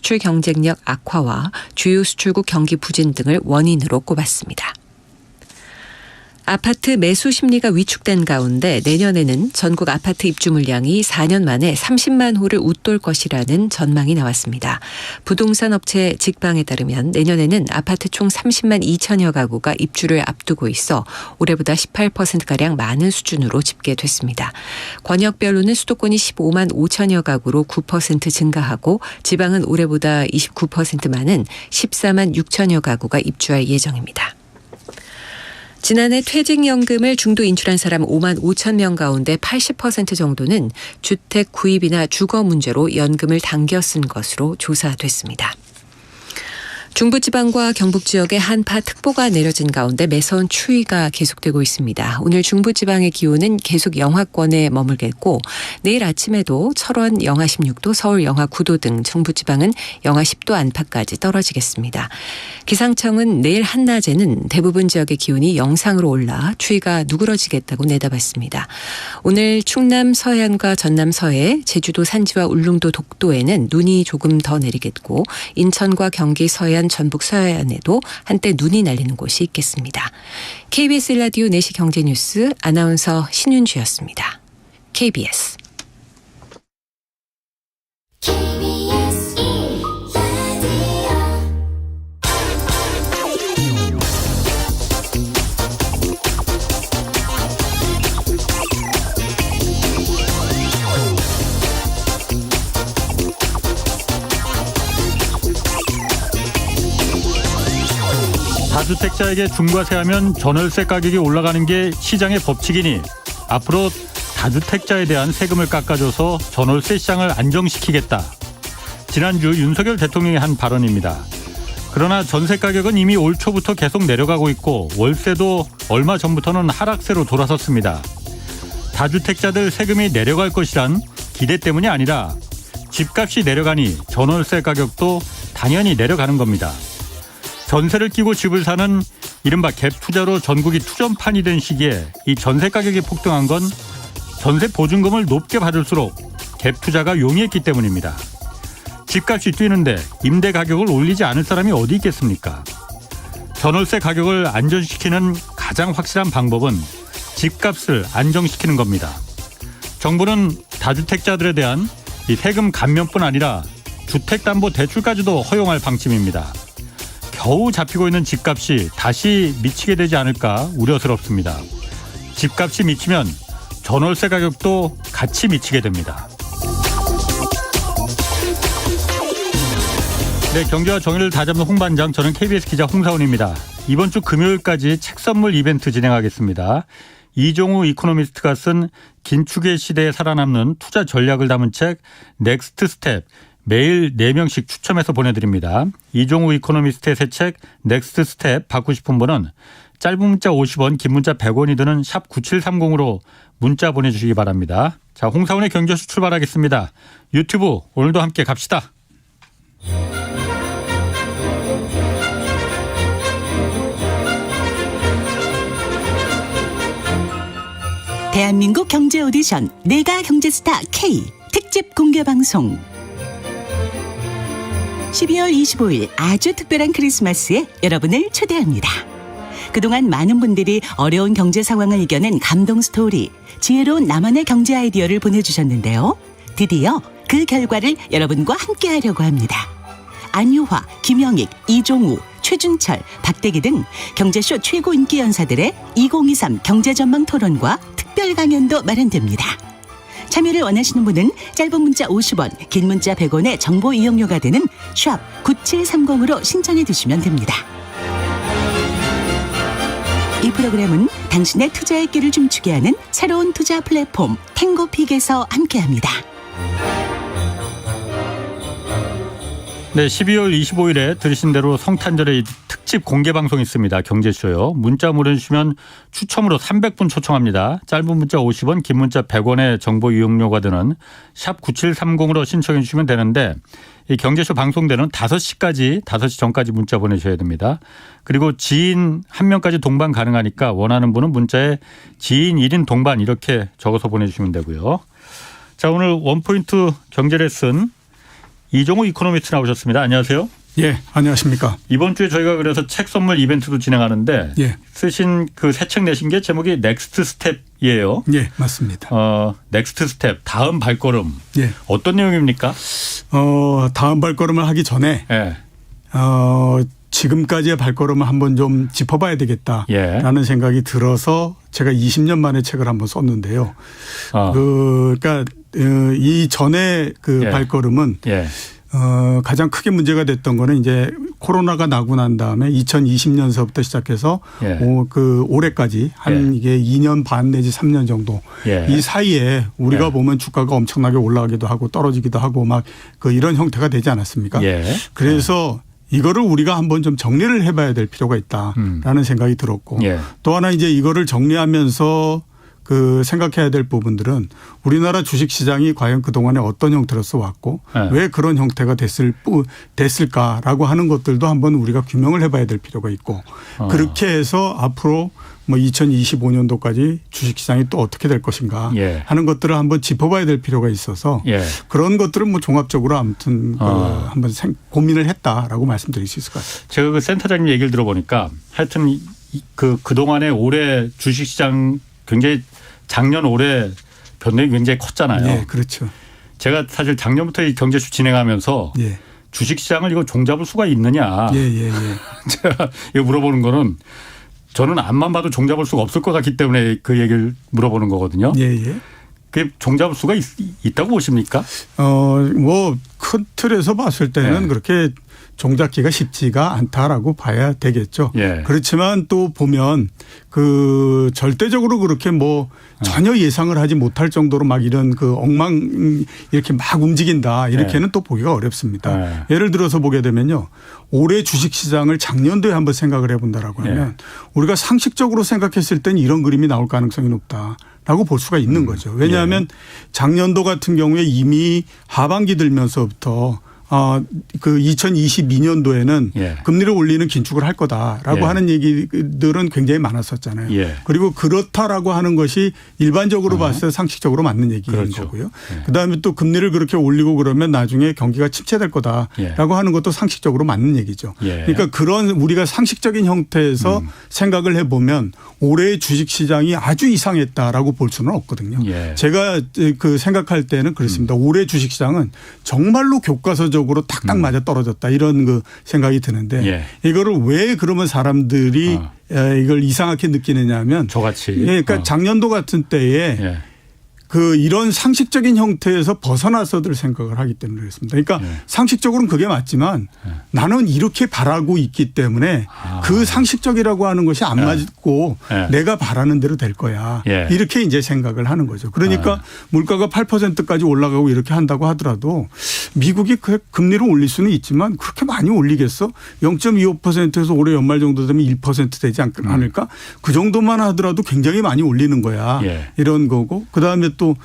수출 경쟁력 악화와 주요 수출국 경기 부진 등을 원인으로 꼽았습니다. 아파트 매수 심리가 위축된 가운데 내년에는 전국 아파트 입주 물량이 4년 만에 30만 호를 웃돌 것이라는 전망이 나왔습니다. 부동산 업체 직방에 따르면 내년에는 아파트 총 30만 2천여 가구가 입주를 앞두고 있어 올해보다 18%가량 많은 수준으로 집계됐습니다. 권역별로는 수도권이 15만 5천여 가구로 9% 증가하고 지방은 올해보다 29% 많은 14만 6천여 가구가 입주할 예정입니다. 지난해 퇴직연금을 중도 인출한 사람 5만 5천 명 가운데 80% 정도는 주택 구입이나 주거 문제로 연금을 당겨 쓴 것으로 조사됐습니다. 중부지방과 경북 지역에 한파특보가 내려진 가운데 매서운 추위가 계속되고 있습니다. 오늘 중부지방의 기온은 계속 영하권에 머물겠고 내일 아침에도 철원 영하 16도, 서울 영하 9도 등 중부지방은 영하 10도 안팎까지 떨어지겠습니다. 기상청은 내일 한낮에는 대부분 지역의 기온이 영상으로 올라 추위가 누그러지겠다고 내다봤습니다. 오늘 충남 서해안과 전남 서해, 제주도 산지와 울릉도 독도에는 눈이 조금 더 내리겠고 인천과 경기 서해안 전북 서해안에도 한때 눈이 날리는 곳이 있겠습니다. KBS 라디오 4시 경제뉴스 아나운서 신윤주였습니다. KBS 다주택자에게 중과세하면 전월세 가격이 올라가는 게 시장의 법칙이니 앞으로 다주택자에 대한 세금을 깎아줘서 전월세 시장을 안정시키겠다. 지난주 윤석열 대통령이 한 발언입니다. 그러나 전세 가격은 이미 올 초부터 계속 내려가고 있고 월세도 얼마 전부터는 하락세로 돌아섰습니다. 다주택자들 세금이 내려갈 것이란 기대 때문이 아니라 집값이 내려가니 전월세 가격도 당연히 내려가는 겁니다. 전세를 끼고 집을 사는 이른바 갭 투자로 전국이 투전판이 된 시기에 이 전세 가격이 폭등한 건 전세 보증금을 높게 받을수록 갭 투자가 용이했기 때문입니다. 집값이 뛰는데 임대 가격을 올리지 않을 사람이 어디 있겠습니까? 전월세 가격을 안정시키는 가장 확실한 방법은 집값을 안정시키는 겁니다. 정부는 다주택자들에 대한 이 세금 감면뿐 아니라 주택담보대출까지도 허용할 방침입니다. 겨우 잡히고 있는 집값이 다시 미치게 되지 않을까 우려스럽습니다. 집값이 미치면 전월세 가격도 같이 미치게 됩니다. 네, 경제와 정의를 다잡는 홍반장, 저는 KBS 기자 홍사훈입니다. 이번 주 금요일까지 책 선물 이벤트 진행하겠습니다. 이종우 이코노미스트가 쓴 긴축의 시대에 살아남는 투자 전략을 담은 책 넥스트 스텝, 매일 4명씩 추첨해서 보내드립니다. 이종우 이코노미스트의 새 책 넥스트 스텝 받고 싶은 분은 짧은 문자 50원, 긴 문자 100원이 드는 샵 9730으로 문자 보내주시기 바랍니다. 자, 홍사훈의 경제쇼 출발하겠습니다. 유튜브 오늘도 함께 갑시다. 대한민국 경제 오디션 내가 경제스타 K 특집 공개 방송 12월 25일 아주 특별한 크리스마스에 여러분을 초대합니다. 그동안 많은 분들이 어려운 경제 상황을 이겨낸 감동 스토리, 지혜로운 나만의 경제 아이디어를 보내주셨는데요. 드디어 그 결과를 여러분과 함께하려고 합니다. 안유화, 김영익, 이종우, 최준철, 박대기 등 경제쇼 최고 인기 연사들의 2023 경제전망 토론과 특별 강연도 마련됩니다. 참여를 원하시는 분은 짧은 문자 50원, 긴 문자 100원의 정보 이용료가 되는 샵 9730으로 신청해 주시면 됩니다. 이 프로그램은 당신의 투자의 길을 춤추게 하는 새로운 투자 플랫폼 탱고픽에서 함께합니다. 네, 12월 25일에 들으신 대로 성탄절에 특집 공개 방송이 있습니다. 경제쇼요. 문자 보내주시면 추첨으로 300분 초청합니다. 짧은 문자 50원, 긴 문자 100원의 정보 이용료가 드는 샵 9730으로 신청해 주시면 되는데 이 경제쇼 방송되는 5시 전까지 문자 보내셔야 됩니다. 그리고 지인 한 명까지 동반 가능하니까 원하는 분은 문자에 지인 1인 동반 이렇게 적어서 보내주시면 되고요. 자, 오늘 원포인트 경제 레슨 이종우 이코노미스트 나오셨습니다. 안녕하세요. 예, 안녕하십니까. 이번 주에 저희가 그래서 책 선물 이벤트도 진행하는데 예. 쓰신 그 새 책 내신 게 제목이 넥스트 스텝이에요. 예, 맞습니다. 넥스트 스텝, 다음 발걸음. 예. 어떤 내용입니까? 다음 발걸음을 하기 전에 예. 지금까지의 발걸음을 한번 좀 짚어봐야 되겠다라는 생각이 들어서 제가 20년 만에 책을 한번 썼는데요. 그러니까 이 전에 그 발걸음은 가장 크게 문제가 됐던 거는 이제 코로나가 나고 난 다음에 2020년서부터 시작해서 그 올해까지 한 이게 2년 반 내지 3년 정도 이 사이에 우리가 보면 주가가 엄청나게 올라가기도 하고 떨어지기도 하고 막 그 이런 형태가 되지 않았습니까? 그래서 이거를 우리가 한번 좀 정리를 해봐야 될 필요가 있다라는 생각이 들었고 또 하나 이제 이거를 정리하면서 그 생각해야 될 부분들은 우리나라 주식시장이 과연 그동안에 어떤 형태로서 왔고 왜 그런 형태가 됐을까라고 하는 것들도 한번 우리가 규명을 해봐야 될 필요가 있고 그렇게 해서 앞으로 뭐 2025년도까지 주식시장이 또 어떻게 될 것인가 하는 것들을 한번 짚어봐야 될 필요가 있어서 그런 것들은 뭐 종합적으로 아무튼 한번 고민을 했다라고 말씀드릴 수 있을 것 같습니다. 제가 그 센터장님 얘기를 들어보니까 하여튼 그동안에 올해 주식시장 굉장히 작년 올해 변동이 굉장히 컸잖아요. 네, 그렇죠. 제가 사실 작년부터 이 경제쇼 진행하면서 주식시장을 이거 종잡을 수가 있느냐. 제가 이거 물어보는 거는 저는 앞만 봐도 종잡을 수가 없을 것 같기 때문에 그 얘기를 물어보는 거거든요. 그게 종잡을 수가 있다고 보십니까? 뭐 큰 틀에서 봤을 때는 그렇게 종잡기가 쉽지가 않다라고 봐야 되겠죠. 그렇지만 또 보면 그 절대적으로 그렇게 뭐 전혀 예상을 하지 못할 정도로 막 이런 그 이렇게 막 움직인다 이렇게는 또 보기가 어렵습니다. 예를 들어서 보게 되면요. 올해 주식시장을 작년도에 한번 생각을 해본다라고 하면 우리가 상식적으로 생각했을 때는 이런 그림이 나올 가능성이 높다라고 볼 수가 있는 거죠. 왜냐하면 작년도 같은 경우에 이미 하반기 들면서부터 그 2022년도에는 금리를 올리는 긴축을 할 거다라고 하는 얘기들은 굉장히 많았었잖아요. 그리고 그렇다라고 하는 것이 일반적으로 봤을 때 상식적으로 맞는 얘기인 거고요. 그다음에 또 금리를 그렇게 올리고 그러면 나중에 경기가 침체될 거다라고 하는 것도 상식적으로 맞는 얘기죠. 그러니까 그런 우리가 상식적인 형태에서 생각을 해보면 올해의 주식시장이 아주 이상했다라고 볼 수는 없거든요. 제가 그 생각할 때는 그렇습니다. 올해 주식시장은 정말로 교과서적 으로 딱딱 맞아 떨어졌다 이런 그 생각이 드는데 이거를 왜 그러면 사람들이 이걸 이상하게 느끼느냐 하면 저같이 그러니까 작년도 같은 때에 그 이런 상식적인 형태에서 벗어나서들 생각을 하기 때문에 그렇습니다. 그러니까 상식적으로는 그게 맞지만 나는 이렇게 바라고 있기 때문에 그 상식적이라고 하는 것이 안 맞고 내가 바라는 대로 될 거야. 이렇게 이제 생각을 하는 거죠. 그러니까 물가가 8%까지 올라가고 이렇게 한다고 하더라도 미국이 금리를 올릴 수는 있지만 그렇게 많이 올리겠어? 0.25%에서 올해 연말 정도 되면 1% 되지 않을까? 그 정도만 하더라도 굉장히 많이 올리는 거야. 이런 거고 그다음에 또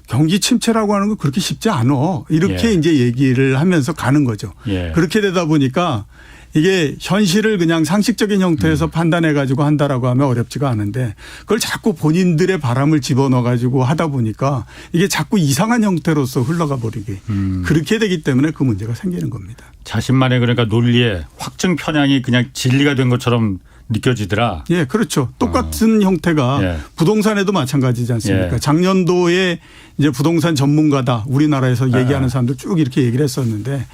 경기 침체라고 하는 거 그렇게 쉽지 않아. 이렇게 이제 얘기를 하면서 가는 거죠. 그렇게 되다 보니까 이게 현실을 그냥 상식적인 형태에서 판단해 가지고 한다라고 하면 어렵지가 않은데 그걸 자꾸 본인들의 바람을 집어넣어 가지고 하다 보니까 이게 자꾸 이상한 형태로서 흘러가 버리게 그렇게 되기 때문에 그 문제가 생기는 겁니다. 자신만의 그러니까 논리에 확증 편향이 그냥 진리가 된 것처럼 느껴지더라. 예, 그렇죠. 똑같은 형태가 부동산에도 마찬가지지 않습니까? 작년도에 이제 부동산 전문가다 우리나라에서 얘기하는 사람들 쭉 이렇게 얘기를 했었는데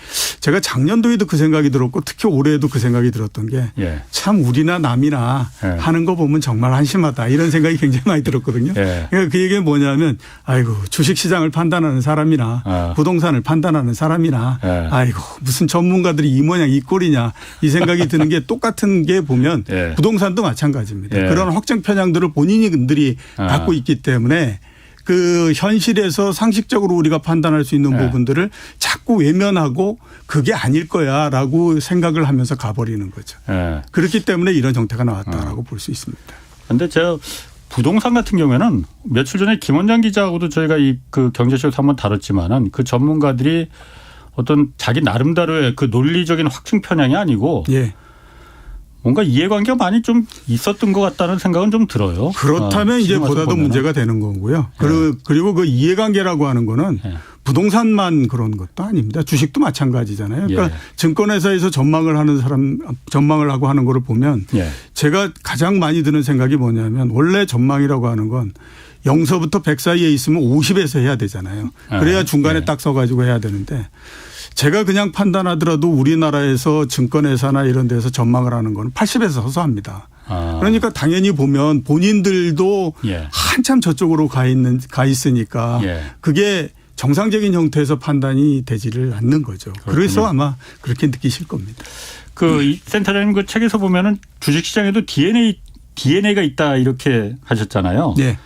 제가 작년도에도 그 생각이 들었고 특히 올해에도 그 생각이 들었던 게 참 우리나 남이나 하는 거 보면 정말 한심하다 이런 생각이 굉장히 많이 들었거든요. 그러니까 그 얘기는 뭐냐면 아이고 주식시장을 판단하는 사람이나 부동산을 판단하는 사람이나 아이고 무슨 전문가들이 이 모양 이 꼴이냐 이 생각이 드는 게 똑같은 게 보면 부동산도 마찬가지입니다. 그런 확정 편향들을 본인들이 갖고 있기 때문에 그 현실에서 상식적으로 우리가 판단할 수 있는 부분들을 자꾸 외면하고 그게 아닐 거야라고 생각을 하면서 가버리는 거죠. 그렇기 때문에 이런 정태가 나왔다라고 볼 수 있습니다. 그런데 제가 부동산 같은 경우에는 며칠 전에 김원장 기자하고도 저희가 이 그 경제쇼에서 한번 다뤘지만은 그 전문가들이 어떤 자기 나름대로의 그 논리적인 확증 편향이 아니고 뭔가 이해관계가 많이 좀 있었던 것 같다는 생각은 좀 들어요. 그렇다면 이제 보다 더 문제가 되는 거고요. 그리고 그 이해관계라고 하는 거는 부동산만 그런 것도 아닙니다. 주식도 마찬가지잖아요. 그러니까 증권회사에서 전망을 하고 하는 거를 보면 제가 가장 많이 드는 생각이 뭐냐면 원래 전망이라고 하는 건 0서부터 100 사이에 있으면 50에서 해야 되잖아요. 그래야 중간에 딱 써가지고 해야 되는데 제가 그냥 판단하더라도 우리나라에서 증권회사나 이런 데서 전망을 하는 건 80에서 서서 합니다. 그러니까 당연히 보면 본인들도 한참 저쪽으로 가 있으니까 그게 정상적인 형태에서 판단이 되지를 않는 거죠. 그렇군요. 그래서 아마 그렇게 느끼실 겁니다. 이 센터장님 그 책에서 보면은 주식시장에도 DNA가 있다 이렇게 하셨잖아요. 네.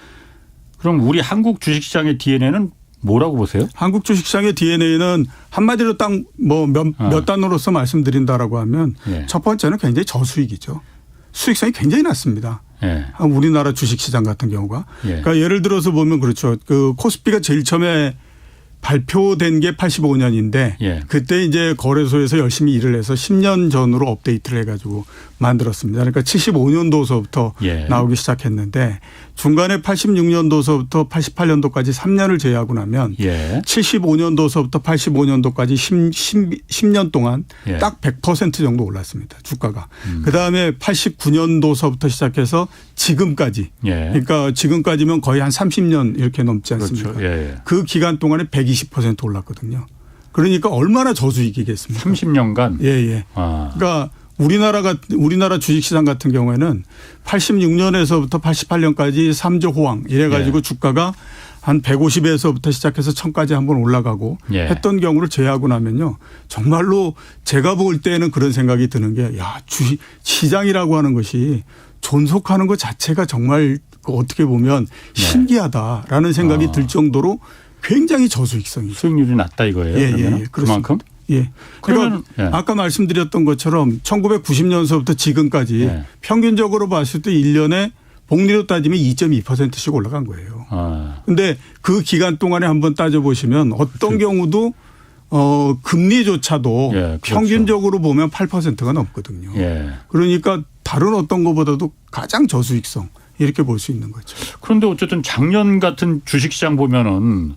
그럼 우리 한국 주식시장의 DNA는 뭐라고 보세요? 한국 주식시장의 DNA는 한마디로 딱 뭐 몇 단어로서 말씀드린다라고 하면 첫 번째는 굉장히 저수익이죠. 수익성이 굉장히 낮습니다. 우리나라 주식시장 같은 경우가. 그러니까 예를 들어서 보면 그렇죠. 그 코스피가 제일 처음에 발표된 게 85년인데 그때 이제 거래소에서 열심히 일을 해서 10년 전으로 업데이트를 해가지고 만들었습니다. 그러니까 75년도서부터 나오기 시작했는데 중간에 86년도서부터 88년도까지 3년을 제외하고 나면 75년도서부터 85년도까지 10년 동안 딱 100% 정도 올랐습니다. 주가가. 그다음에 89년도서부터 시작해서 지금까지. 그러니까 지금까지면 거의 한 30년 이렇게 넘지 않습니까? 그렇죠. 그 기간 동안에 120% 올랐거든요. 그러니까 얼마나 저수익이겠습니까? 30년간. 그러니까 우리나라 주식시장 같은 경우에는 86년에서부터 88년까지 3조 호황 이래가지고 주가가 한 150에서부터 시작해서 1000까지 한번 올라가고 했던 경우를 제외하고 나면요. 정말로 제가 볼 때는 그런 생각이 드는 게 주식 시장이라고 하는 것이 존속하는 것 자체가 정말 어떻게 보면 신기하다라는 생각이 들 정도로 굉장히 저수익성이죠. 수익률이 낮다 이거예요. 그만큼? 그러니까 아까 말씀드렸던 것처럼 1990년서부터 지금까지 평균적으로 봤을 때 1년에 복리로 따지면 2.2%씩 올라간 거예요. 그런데 그 기간 동안에 한번 따져보시면 어떤 경우도 금리조차도 평균적으로 보면 8%가 넘거든요. 그러니까 다른 어떤 것보다도 가장 저수익성 이렇게 볼 수 있는 거죠. 그런데 어쨌든 작년 같은 주식시장 보면은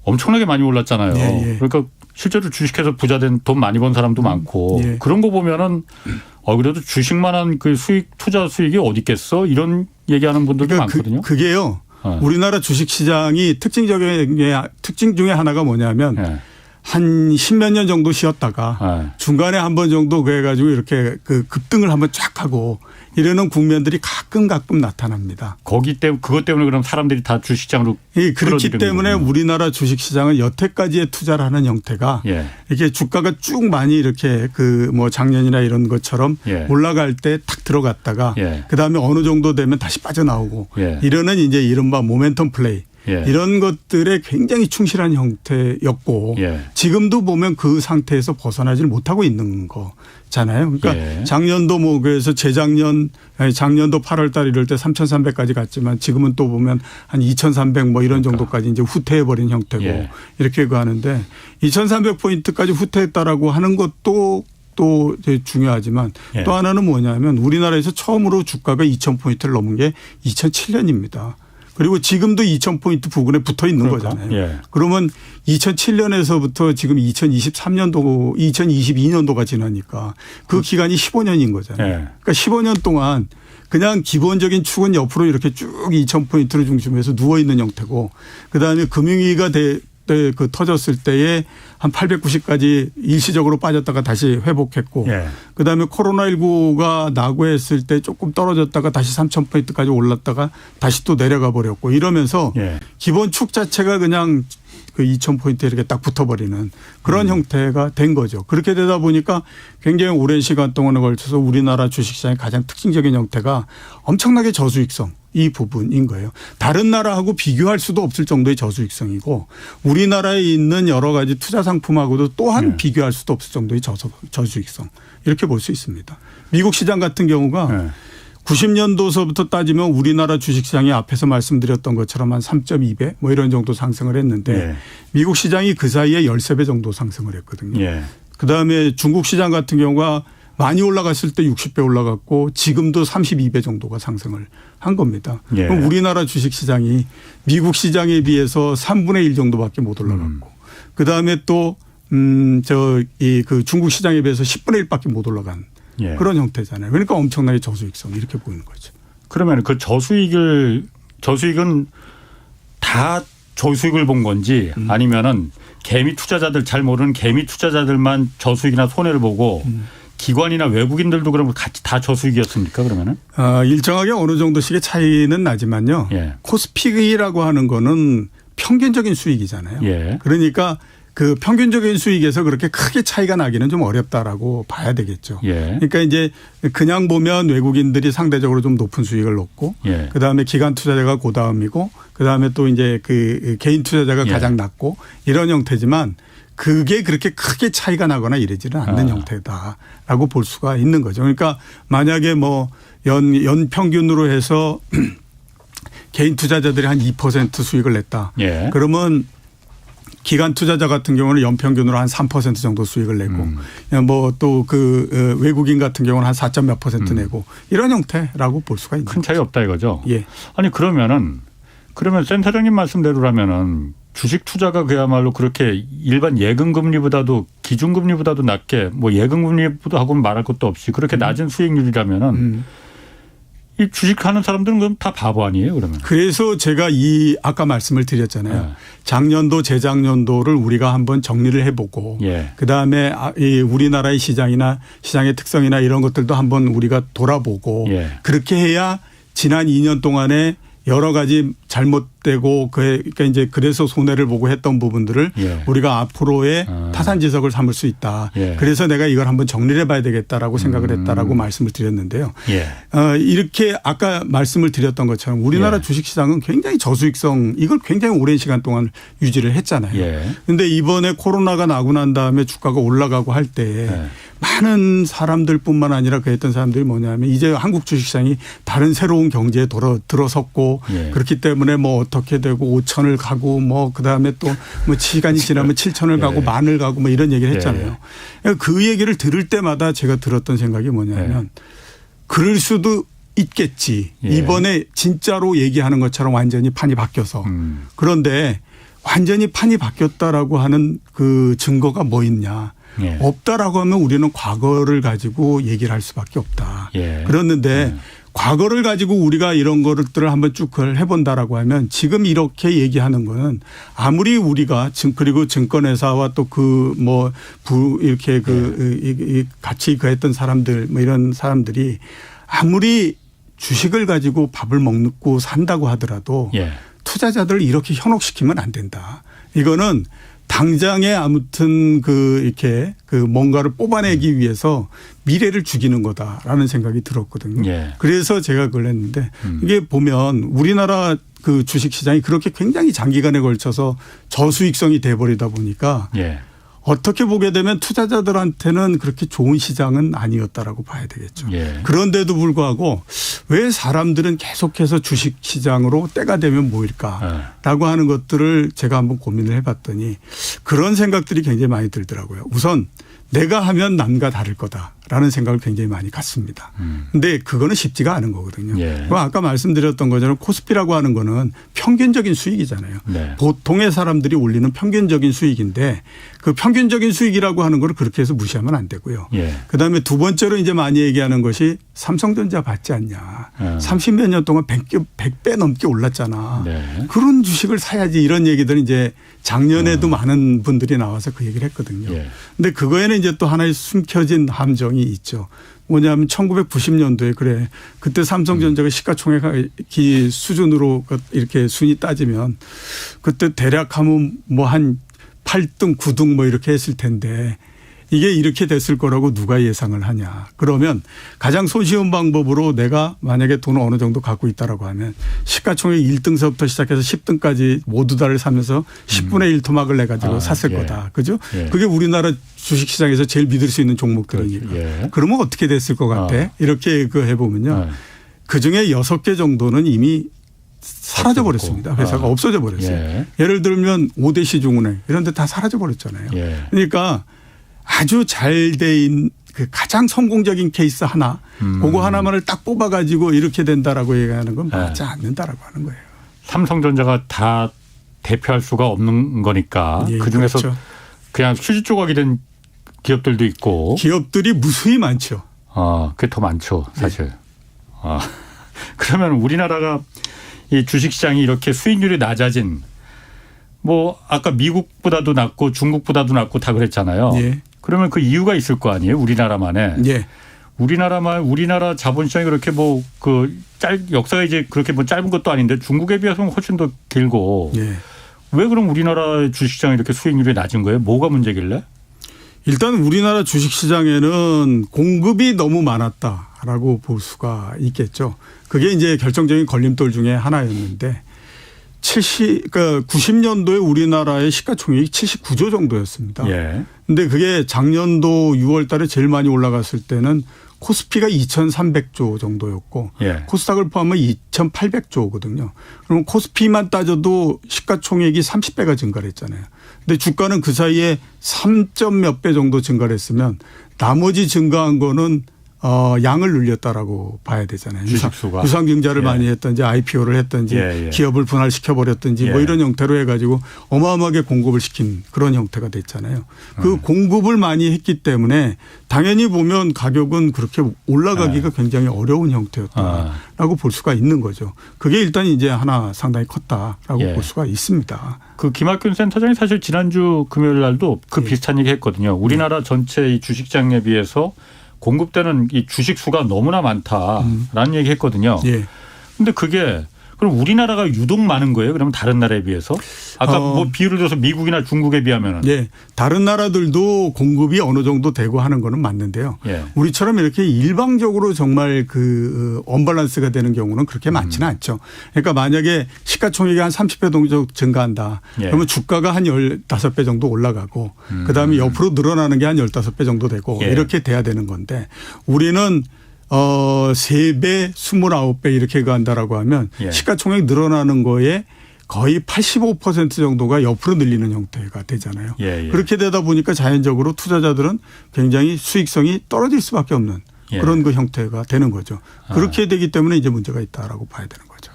엄청나게 많이 올랐잖아요. 그러니까 실제로 주식해서 부자된 돈 많이 번 사람도 많고 그런 거 보면은 그래도 주식만한 그 투자 수익이 어디 있겠어? 이런 얘기하는 분들도 많거든요. 그게요. 우리나라 주식시장이 특징 중에 하나가 뭐냐면 한 10몇 년 정도 쉬었다가 중간에 한 번 정도 그래가지고 이렇게 그 급등을 한번 쫙 하고 이러는 국면들이 가끔 나타납니다. 그것 때문에 그럼 사람들이 다 주식시장으로 그렇기 때문에 거군요. 우리나라 주식시장은 여태까지의 투자를 하는 형태가 이렇게 주가가 쭉 많이 이렇게 그 뭐 작년이나 이런 것처럼 올라갈 때 탁 들어갔다가 그다음에 어느 정도 되면 다시 빠져나오고 이러는 이제 이른바 모멘텀 플레이. 이런 것들에 굉장히 충실한 형태였고 지금도 보면 그 상태에서 벗어나질 못하고 있는 거잖아요. 그러니까 작년도 그래서 작년도 8월 달 이럴 때 3,300까지 갔지만 지금은 또 보면 한 2,300 이런 정도까지 이제 후퇴해버린 형태고 이렇게 하는데 2,300포인트까지 후퇴했다라고 하는 것도 또 중요하지만 또 하나는 뭐냐면 우리나라에서 처음으로 주가가 2,000포인트를 넘은 게 2007년입니다. 그리고 지금도 2,000포인트 부근에 붙어 있는 거잖아요. 그러면 2007년에서부터 지금 2023년도, 2022년도가 지나니까 그 기간이 15년인 거잖아요. 그러니까 15년 동안 그냥 기본적인 축은 옆으로 이렇게 쭉 2,000포인트를 중심으로 누워 있는 형태고 그다음에 금융위기가 터졌을 때에 한 890까지 일시적으로 빠졌다가 다시 회복했고 그다음에 코로나19가 낙오했을 때 조금 떨어졌다가 다시 3,000포인트까지 올랐다가 다시 또 내려가 버렸고 이러면서 기본 축 자체가 그냥 그 2,000포인트에 이렇게 딱 붙어버리는 그런 형태가 된 거죠. 그렇게 되다 보니까 굉장히 오랜 시간 동안에 걸쳐서 우리나라 주식시장의 가장 특징적인 형태가 엄청나게 저수익성 이 부분인 거예요. 다른 나라하고 비교할 수도 없을 정도의 저수익성이고 우리나라에 있는 여러 가지 투자 상품하고도 또한 비교할 수도 없을 정도의 저수익성 이렇게 볼 수 있습니다. 미국 시장 같은 경우가 90년도서부터 따지면 우리나라 주식시장이 앞에서 말씀드렸던 것처럼 한 3.2배 이런 정도 상승을 했는데 미국 시장이 그 사이에 13배 정도 상승을 했거든요. 그다음에 중국 시장 같은 경우가 많이 올라갔을 때 60배 올라갔고 지금도 32배 정도가 상승을 한 겁니다. 예. 그럼 우리나라 주식시장이 미국 시장에 비해서 3분의 1 정도밖에 못 올라갔고 그다음에 또 그 중국 시장에 비해서 10분의 1밖에 못 올라간 예. 그런 형태잖아요. 그러니까 엄청나게 저수익성 이렇게 보이는 거죠. 그러면 그 저수익은 다 저수익을 본 건지 아니면은 개미 투자자들 잘 모르는 개미 투자자들만 저수익이나 손해를 보고 기관이나 외국인들도 그러면 같이 다 저수익이었습니까 그러면은? 일정하게 어느 정도씩의 차이는 나지만요. 예. 코스피라고 하는 거는 평균적인 수익이잖아요. 예. 그러니까 그 평균적인 수익에서 그렇게 크게 차이가 나기는 좀 어렵다라고 봐야 되겠죠. 예. 그러니까 이제 그냥 보면 외국인들이 상대적으로 좀 높은 수익을 얻고 예. 그다음에 기관 투자자가 그다음이고 그다음에 또 이제 그 개인 투자자가 예. 가장 낮고 이런 형태지만 그게 그렇게 크게 차이가 나거나 이러지는 않는 형태다라고 볼 수가 있는 거죠. 그러니까 만약에 뭐 연 평균으로 해서 개인 투자자들이 한 2% 수익을 냈다. 예. 그러면 기관 투자자 같은 경우는 연평균으로 한 3% 정도 수익을 내고 뭐 또 그 외국인 같은 경우는 한 4점 몇 % 내고 이런 형태라고 볼 수가 있는 큰 차이 없다 이거죠. 예. 아니 그러면 센터장님 말씀대로라면은 주식 투자가 그야말로 그렇게 일반 예금 금리보다도 기준 금리보다도 낮게 뭐 예금 금리보다하고는 말할 것도 없이 그렇게 낮은 수익률이라면은 이 주식하는 사람들은 그럼 다 바보 아니에요 그러면? 그래서 제가 아까 말씀을 드렸잖아요. 예. 작년도 재작년도를 우리가 한번 정리를 해보고 예. 그다음에 이 우리나라의 시장이나 시장의 특성이나 이런 것들도 한번 우리가 돌아보고 예. 그렇게 해야 지난 2년 동안에 여러 가지 잘못되고 그러니까 이제 그래서 손해를 보고 했던 부분들을 예. 우리가 앞으로의 타산지석을 삼을 수 있다. 예. 그래서 내가 이걸 한번 정리를 해봐야 되겠다라고 생각을 했다라고 말씀을 드렸는데요. 예. 이렇게 아까 말씀을 드렸던 것처럼 우리나라 예. 주식시장은 굉장히 저수익성 이걸 굉장히 오랜 시간 동안 유지를 했잖아요. 그런데 예. 이번에 코로나가 나고 난 다음에 주가가 올라가고 할 때 예. 많은 사람들뿐만 아니라 그랬던 사람들이 뭐냐면 이제 한국 주식시장이 다른 새로운 경제에 들어섰고 예. 그렇기 때문에 뭐 어떻게 되고 5천을 가고 뭐 그다음에 또 뭐 시간이 지나면 7천을 가고 예. 만을 가고 뭐 이런 얘기를 했잖아요. 그 얘기를 들을 때마다 제가 들었던 생각이 뭐냐면 그럴 수도 있겠지. 예. 이번에 진짜로 얘기하는 것처럼 완전히 판이 바뀌어서. 그런데 완전히 판이 바뀌었다라고 하는 그 증거가 뭐 있냐. 예. 없다라고 하면 우리는 과거를 가지고 얘기를 할 수밖에 없다. 예. 그랬는데 과거를 가지고 우리가 이런 것들을 한번 쭉 해본다라고 하면 지금 이렇게 얘기하는 거는 아무리 우리가 그리고 증권회사와 또 그 뭐 이렇게 그 같이 했던 사람들 뭐 이런 사람들이 아무리 주식을 가지고 밥을 먹고 산다고 하더라도 예. 투자자들을 이렇게 현혹시키면 안 된다. 이거는 당장에 아무튼 이렇게 뭔가를 뽑아내기 위해서 미래를 죽이는 거다라는 생각이 들었거든요. 예. 그래서 제가 그걸 했는데 이게 보면 우리나라 그 주식 시장이 그렇게 굉장히 장기간에 걸쳐서 저수익성이 돼버리다 보니까 예. 어떻게 보게 되면 투자자들한테는 그렇게 좋은 시장은 아니었다라고 봐야 되겠죠. 예. 그런데도 불구하고 왜 사람들은 계속해서 주식 시장으로 때가 되면 모일까라고 하는 것들을 제가 한번 고민을 해봤더니 그런 생각들이 굉장히 많이 들더라고요. 우선 내가 하면 남과 다를 거다라는 생각을 굉장히 많이 갖습니다. 근데 그거는 쉽지가 않은 거거든요. 예. 아까 말씀드렸던 것처럼 코스피라고 하는 거는 평균적인 수익이잖아요. 네. 보통의 사람들이 올리는 평균적인 수익인데 그 평균적인 수익이라고 하는 걸 그렇게 해서 무시하면 안 되고요. 예. 그다음에 두 번째로 이제 많이 얘기하는 것이 삼성전자 봤지 않냐. 30몇 년 동안 100배 넘게 올랐잖아. 네. 그런 주식을 사야지 이런 얘기들은 이제 작년에도 많은 분들이 나와서 그 얘기를 했거든요. 예. 근데 그거에는 이제 또 하나의 숨겨진 함정이 있죠. 뭐냐면 1990년도에 그래. 그때 삼성전자가 시가총액 수준으로 이렇게 순위 따지면 그때 대략 하면 뭐 한 8등, 9등 뭐 이렇게 했을 텐데 이게 이렇게 됐을 거라고 누가 예상을 하냐. 그러면 가장 손쉬운 방법으로 내가 만약에 돈을 어느 정도 갖고 있다라고 하면 시가총액 1등서부터 시작해서 10등까지 모두 다를 사면서 10분의 1 토막을 내가지고 샀을 예. 거다. 그죠? 예. 그게 우리나라 주식시장에서 제일 믿을 수 있는 종목들이니까. 예. 그러면 어떻게 됐을 것 같아? 이렇게 해보면요. 예. 그중에 6개 정도는 이미 사라져 버렸습니다. 회사가 없어져 버렸어요. 예. 예를 들면 5대 시중은행 이런 데 다 사라져 버렸잖아요. 예. 그러니까 아주 잘 돼 있는 그 가장 성공적인 케이스 하나, 그거 하나만을 딱 뽑아가지고 이렇게 된다라고 얘기하는 건 맞지 않는다라고 하는 거예요. 삼성전자가 다 대표할 수가 없는 거니까 예, 그중에서 그렇죠. 그냥 휴지 조각이 된 기업들도 있고. 기업들이 무수히 많죠. 그게 더 많죠, 사실. 그러면 우리나라가 이 주식시장이 이렇게 수익률이 낮아진 뭐 아까 미국보다도 낮고 중국보다도 낮고 다 그랬잖아요. 예. 그러면 그 이유가 있을 거 아니에요, 우리나라만에. 예. 우리나라 자본시장이 그렇게 뭐 역사가 이제 그렇게 뭐 짧은 것도 아닌데 중국에 비해서는 훨씬 더 길고. 예. 왜 그럼 우리나라 주식시장이 이렇게 수익률이 낮은 거예요? 뭐가 문제길래? 일단 우리나라 주식시장에는 공급이 너무 많았다라고 볼 수가 있겠죠. 그게 이제 결정적인 걸림돌 중에 하나였는데 90년도에 우리나라의 시가총액이 79조 정도였습니다. 예. 근데 그게 작년도 6월 달에 제일 많이 올라갔을 때는 코스피가 2,300조 정도였고 예. 코스닥을 포함하면 2,800조거든요. 그럼 코스피만 따져도 시가총액이 30배가 증가를 했잖아요. 근데 주가는 그 사이에 3점 몇 배 정도 증가를 했으면 나머지 증가한 거는 양을 늘렸다라고 봐야 되잖아요. 주식수가. 유상증자를 예. 많이 했든지 IPO를 했든지 예. 기업을 분할시켜버렸든지 뭐 이런 형태로 해가지고 어마어마하게 공급을 시킨 그런 형태가 됐잖아요. 그 공급을 많이 했기 때문에 당연히 보면 가격은 그렇게 올라가기가 굉장히 어려운 형태였다라고 볼 수가 있는 거죠. 그게 일단 이제 하나 상당히 컸다라고 볼 수가 있습니다. 그 김학균 센터장이 사실 지난주 금요일 날도 비슷한 얘기 했거든요. 우리나라 전체 이 주식장에 비해서 공급되는 이 주식 수가 너무나 많다라는 얘기 했거든요. 그런데 그게 그럼 우리나라가 유독 많은 거예요? 그러면 다른 나라에 비해서? 아까 뭐 비율을 들어서 미국이나 중국에 비하면은. 예. 다른 나라들도 공급이 어느 정도 되고 하는 거는 맞는데요. 예. 우리처럼 이렇게 일방적으로 정말 그 언밸런스가 되는 경우는 그렇게 많지는 않죠. 그러니까 만약에 시가총액이 한 30배 정도 증가한다. 그러면 주가가 한 15배 정도 올라가고 그다음에 옆으로 늘어나는 게 한 15배 정도 되고 이렇게 돼야 되는 건데 우리는 3배, 29배 이렇게 간다라고 하면 시가총액 늘어나는 거에 거의 85% 정도가 옆으로 늘리는 형태가 되잖아요. 그렇게 되다 보니까 자연적으로 투자자들은 굉장히 수익성이 떨어질 수밖에 없는 그런 그 형태가 되는 거죠. 그렇게 되기 때문에 이제 문제가 있다라고 봐야 되는 거죠.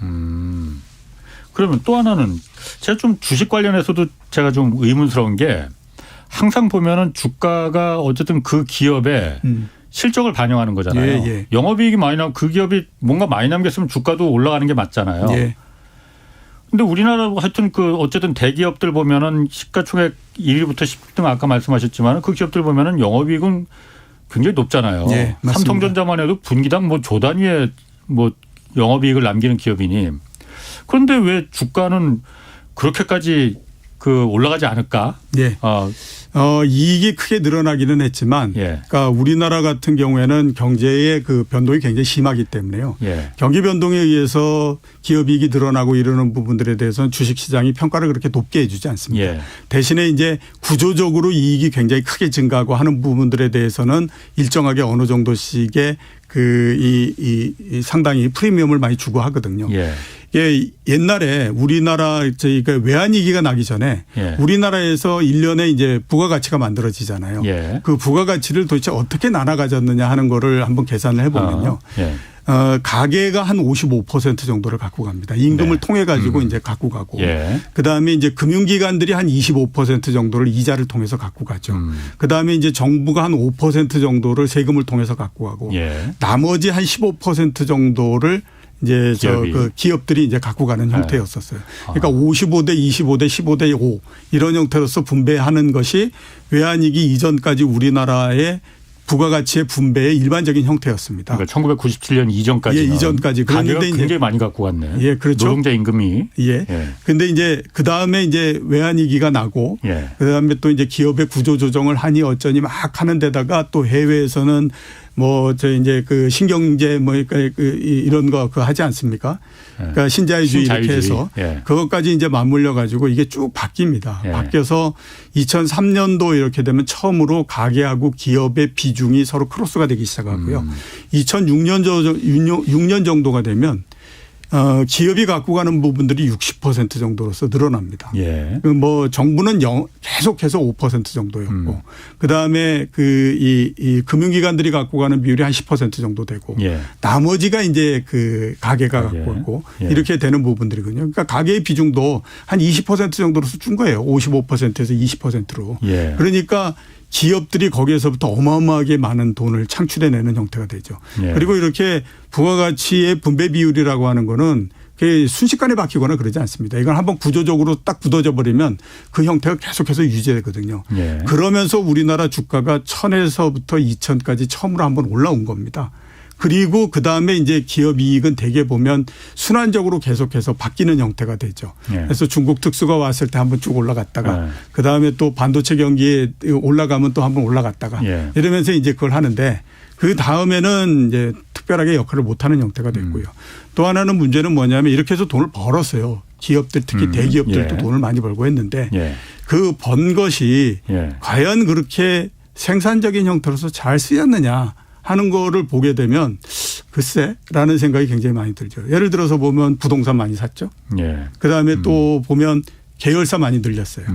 그러면 또 하나는 제가 좀 주식 관련해서도 제가 좀 의문스러운 게 항상 보면은 주가가 어쨌든 그 기업의 실적을 반영하는 거잖아요. 영업이익이 많이 나면 그 기업이 뭔가 많이 남겼으면 주가도 올라가는 게 맞잖아요. 근데 우리나라 하여튼 그 어쨌든 대기업들 보면은 시가총액 1위부터 10등 아까 말씀하셨지만 그 기업들 보면은 영업이익은 굉장히 높잖아요. 삼성전자만 해도 분기당 뭐 조 단위의 뭐 영업이익을 남기는 기업이니 그런데 왜 주가는 그렇게까지 그 올라가지 않을까? 이익이 크게 늘어나기는 했지만, 그러니까 우리나라 같은 경우에는 경제의 그 변동이 굉장히 심하기 때문에요. 경기 변동에 의해서 기업이익이 늘어나고 이러는 부분들에 대해서는 주식시장이 평가를 그렇게 높게 해주지 않습니다. 대신에 이제 구조적으로 이익이 굉장히 크게 증가하고 하는 부분들에 대해서는 일정하게 어느 정도씩의 이 상당히 프리미엄을 많이 주고 하거든요. 옛날에 우리나라 저희가 외환위기가 나기 전에 우리나라에서 1년에 이제 부가가치가 만들어지잖아요. 그 부가가치를 도대체 어떻게 나눠 가졌느냐 하는 거를 한번 계산을 해보면요. 가계가 한 55% 정도를 갖고 갑니다. 임금을 통해 가지고 이제 갖고 가고 그다음에 이제 금융기관들이 한 25% 정도를 이자를 통해서 갖고 가죠. 그다음에 이제 정부가 한 5% 정도를 세금을 통해서 갖고 가고 나머지 한 15% 정도를 이제 그 기업들이 이제 갖고 가는 형태였었어요. 그러니까 55대 25대 15대 5 이런 형태로서 분배하는 것이 외환위기 이전까지 우리나라의 부가가치의 분배의 일반적인 형태였습니다. 그러니까 1997년 이전까지. 이전까지. 그런데 굉장히 많이 갖고 갔네. 그렇죠. 노동자 임금이. 그런데 이제 그 다음에 이제 외환위기가 나고 그 다음에 또 이제 기업의 구조조정을 하니 어쩌니 막 하는 데다가 또 해외에서는 뭐 저 이제 그 신경제 뭐 이런 거 그거 하지 않습니까? 그러니까 신자유주의 이렇게 해서 그것까지 이제 맞물려 가지고 이게 쭉 바뀝니다. 바뀌어서 2003년도 이렇게 되면 처음으로 가계하고 기업의 비중이 서로 크로스가 되기 시작하고요. 2006년 6년 정도가 되면 기업이 갖고 가는 부분들이 60% 정도로서 늘어납니다. 예. 뭐 정부는 계속해서 5% 정도였고 그다음에 이 금융기관들이 갖고 가는 비율이 한 10% 정도 되고 예. 나머지가 이제 그 가게가 갖고 있고 이렇게 되는 부분들이거든요. 그러니까 가계의 비중도 한 20% 정도로서 준 거예요. 55%에서 20%로. 예. 그러니까 기업들이 거기에서부터 어마어마하게 많은 돈을 창출해내는 형태가 되죠. 예. 그리고 이렇게 부가가치의 분배 비율이라고 하는 거는 그게 순식간에 바뀌거나 그러지 않습니다. 이건 한번 구조적으로 딱 굳어져 버리면 그 형태가 계속해서 유지되거든요. 예. 그러면서 우리나라 주가가 1000에서부터 2000까지 처음으로 한번 올라온 겁니다. 그리고 그다음에 이제 기업 이익은 대개 보면 순환적으로 계속해서 바뀌는 형태가 되죠. 예. 그래서 중국 특수가 왔을 때 한번 쭉 올라갔다가 예. 그다음에 또 반도체 경기에 올라가면 또 한번 올라갔다가 예. 이러면서 이제 그걸 하는데 그 다음에는 이제 특별하게 역할을 못하는 형태가 됐고요. 또 하나는 문제는 뭐냐면 이렇게 해서 돈을 벌었어요. 기업들 특히 대기업들도 예. 돈을 많이 벌고 했는데 예. 그 번 것이 예. 과연 그렇게 생산적인 형태로서 잘 쓰였느냐 하는 거를 보게 되면 글쎄라는 생각이 굉장히 많이 들죠. 예를 들어서 보면 부동산 많이 샀죠. 예. 그다음에 또 보면 계열사 많이 늘렸어요.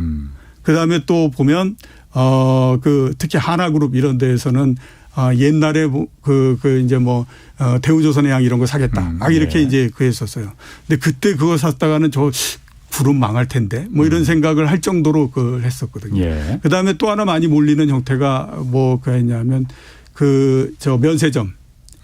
그다음에 또 보면 특히 하나그룹 이런 데에서는 옛날에 이제 대우조선해양 이런 거 사겠다. 막 이렇게 이제 했었어요. 근데 그때 그거 샀다가는 저 그룹 망할 텐데 뭐 이런 생각을 할 정도로 그걸 했었거든요. 예. 그다음에 또 하나 많이 몰리는 형태가 뭐였냐면 면세점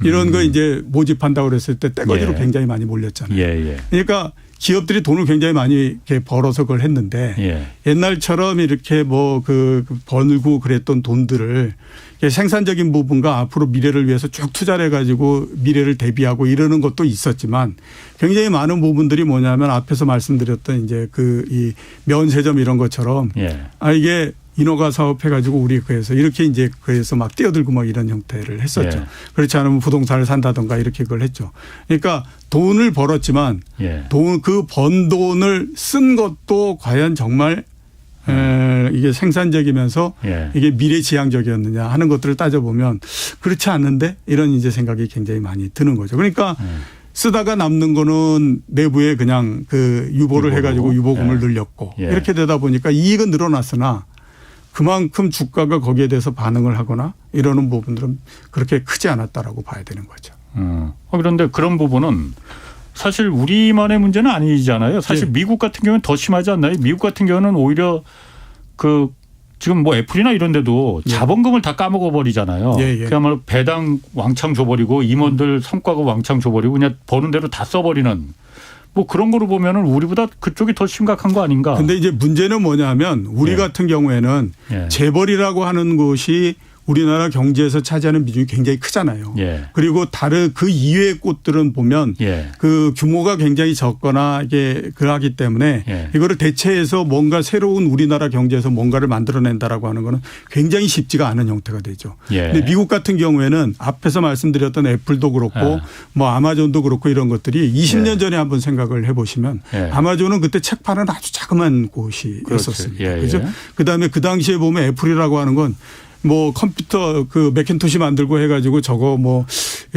이런 거 이제 모집한다고 그랬을 때 떼거지로 예. 굉장히 많이 몰렸잖아요. 예. 그러니까 기업들이 돈을 굉장히 많이 이렇게 벌어서 그걸 했는데 예. 옛날처럼 이렇게 벌고 그랬던 돈들을 생산적인 부분과 앞으로 미래를 위해서 쭉 투자를 해가지고 미래를 대비하고 이러는 것도 있었지만 굉장히 많은 부분들이 뭐냐면 앞에서 말씀드렸던 이제 이 면세점 이런 것처럼 예. 이게 인허가 사업 해가지고 우리 그래서 이렇게 이제 그래서 막 뛰어들고 막 이런 형태를 했었죠. 예. 그렇지 않으면 부동산을 산다든가 이렇게 그걸 했죠. 그러니까 돈을 벌었지만 예. 그 번 돈을 쓴 것도 과연 정말 이게 생산적이면서 예. 이게 미래지향적이었느냐 하는 것들을 따져보면 그렇지 않는데 이런 이제 생각이 굉장히 많이 드는 거죠. 그러니까 쓰다가 남는 거는 내부에 그냥 유보를 해가지고 유보금을 늘렸고 이렇게 되다 보니까 이익은 늘어났으나 그만큼 주가가 거기에 대해서 반응을 하거나 이러는 부분들은 그렇게 크지 않았다라고 봐야 되는 거죠. 그런데 그런 부분은 사실 우리만의 문제는 아니잖아요. 사실 예. 미국 같은 경우는 더 심하지 않나요? 미국 같은 경우는 오히려 지금 애플이나 이런 데도 예. 자본금을 다 까먹어 버리잖아요. 예. 그야말로 배당 왕창 줘버리고 임원들 성과급 왕창 줘버리고 그냥 버는 대로 다 써버리는 뭐 그런 거로 보면은 우리보다 그쪽이 더 심각한 거 아닌가. 근데 이제 문제는 뭐냐면 우리 예. 같은 경우에는 예. 재벌이라고 하는 것이 우리나라 경제에서 차지하는 비중이 굉장히 크잖아요. 예. 그리고 다른 그 이외의 꽃들은 보면 예. 그 규모가 굉장히 적거나 이게 그러하기 때문에 예. 이거를 대체해서 뭔가 새로운 우리나라 경제에서 뭔가를 만들어낸다라고 하는 거는 굉장히 쉽지가 않은 형태가 되죠. 예. 근데 미국 같은 경우에는 앞에서 말씀드렸던 애플도 그렇고 예. 뭐 아마존도 그렇고 이런 것들이 20년 예. 전에 한번 생각을 해보시면 예. 아마존은 그때 책 파는 아주 자그만 곳이었었습니다. 그렇죠. 예. 그죠? 그다음에 그 당시에 보면 애플이라고 하는 건 뭐 컴퓨터 맥킨토시 만들고 해가지고 저거 뭐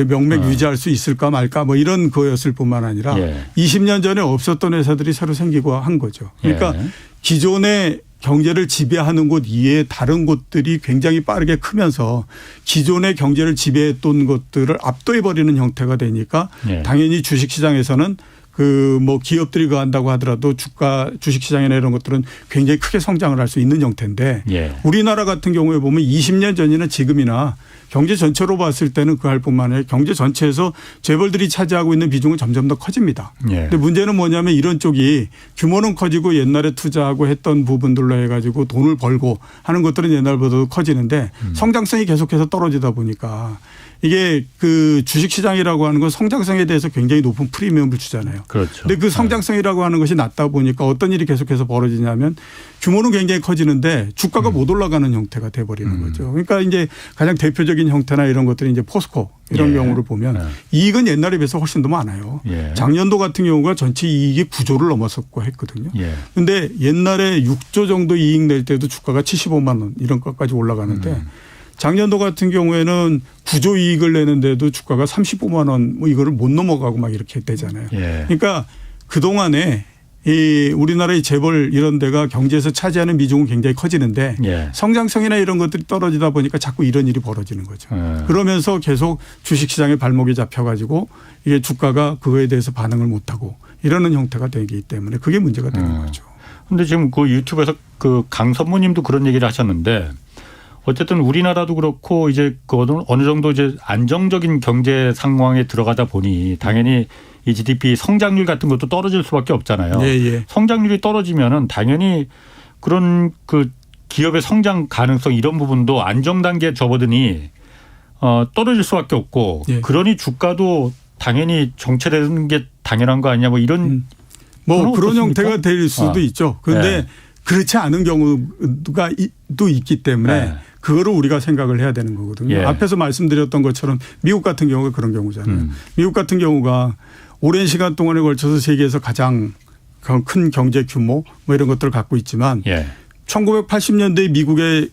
명맥 유지할 수 있을까 말까 뭐 이런 거였을 뿐만 아니라 예. 20년 전에 없었던 회사들이 새로 생기고 한 거죠. 그러니까 예. 기존의 경제를 지배하는 곳 이외에 다른 곳들이 굉장히 빠르게 크면서 기존의 경제를 지배했던 것들을 압도해버리는 형태가 되니까 예. 당연히 주식시장에서는 기업들이 한다고 하더라도 주식시장이나 이런 것들은 굉장히 크게 성장을 할 수 있는 형태인데 예. 우리나라 같은 경우에 보면 20년 전이나 지금이나 경제 전체로 봤을 때는 그 할 뿐만 아니라 경제 전체에서 재벌들이 차지하고 있는 비중은 점점 더 커집니다. 예. 근데 문제는 뭐냐면 이런 쪽이 규모는 커지고 옛날에 투자하고 했던 부분들로 해가지고 돈을 벌고 하는 것들은 옛날보다도 커지는데 성장성이 계속해서 떨어지다 보니까 이게 주식시장이라고 하는 건 성장성에 대해서 굉장히 높은 프리미엄을 주잖아요. 그렇죠. 근데 그 성장성이라고 하는 것이 낮다 보니까 어떤 일이 계속해서 벌어지냐면 규모는 굉장히 커지는데 주가가 못 올라가는 형태가 돼버리는 거죠. 그러니까 이제 가장 대표적인 형태나 이런 것들이 이제 포스코 이런 예. 경우를 보면 이익은 옛날에 비해서 훨씬 더 많아요. 예. 작년도 같은 경우가 전체 이익이 9조를 넘었었고 했거든요. 그런데 예. 옛날에 6조 정도 이익 낼 때도 주가가 75만 원 이런 것까지 올라가는데 작년도 같은 경우에는 구조 이익을 내는데도 주가가 35만 원 뭐 이거를 못 넘어가고 막 이렇게 되잖아요. 예. 그러니까 그동안에 이 우리나라의 재벌 이런 데가 경제에서 차지하는 비중은 굉장히 커지는데 예. 성장성이나 이런 것들이 떨어지다 보니까 자꾸 이런 일이 벌어지는 거죠. 그러면서 계속 주식시장에 발목이 잡혀가지고 이게 주가가 그거에 대해서 반응을 못하고 이러는 형태가 되기 때문에 그게 문제가 되는 거죠. 그런데 지금 그 유튜브에서 그 강선무님도 그런 얘기를 하셨는데 어쨌든 우리나라도 그렇고 이제 그 어느 정도 이제 안정적인 경제 상황에 들어가다 보니 당연히 이 GDP 성장률 같은 것도 떨어질 수밖에 없잖아요. 예, 예. 성장률이 떨어지면은 당연히 그런 그 기업의 성장 가능성 이런 부분도 안정 단계에 접어드니 떨어질 수밖에 없고 예. 그러니 주가도 당연히 정체되는 게 당연한 거 아니냐 뭐 이런 뭐 그런 어떻습니까? 형태가 될 수도 있죠. 그런데 네. 그렇지 않은 경우가 또 있기 때문에 네. 그거를 우리가 생각을 해야 되는 거거든요. 예. 앞에서 말씀드렸던 것처럼 미국 같은 경우가 그런 경우잖아요. 미국 같은 경우가 오랜 시간 동안에 걸쳐서 세계에서 가장 큰 경제 규모 뭐 이런 것들을 갖고 있지만 예. 1980년대에 미국의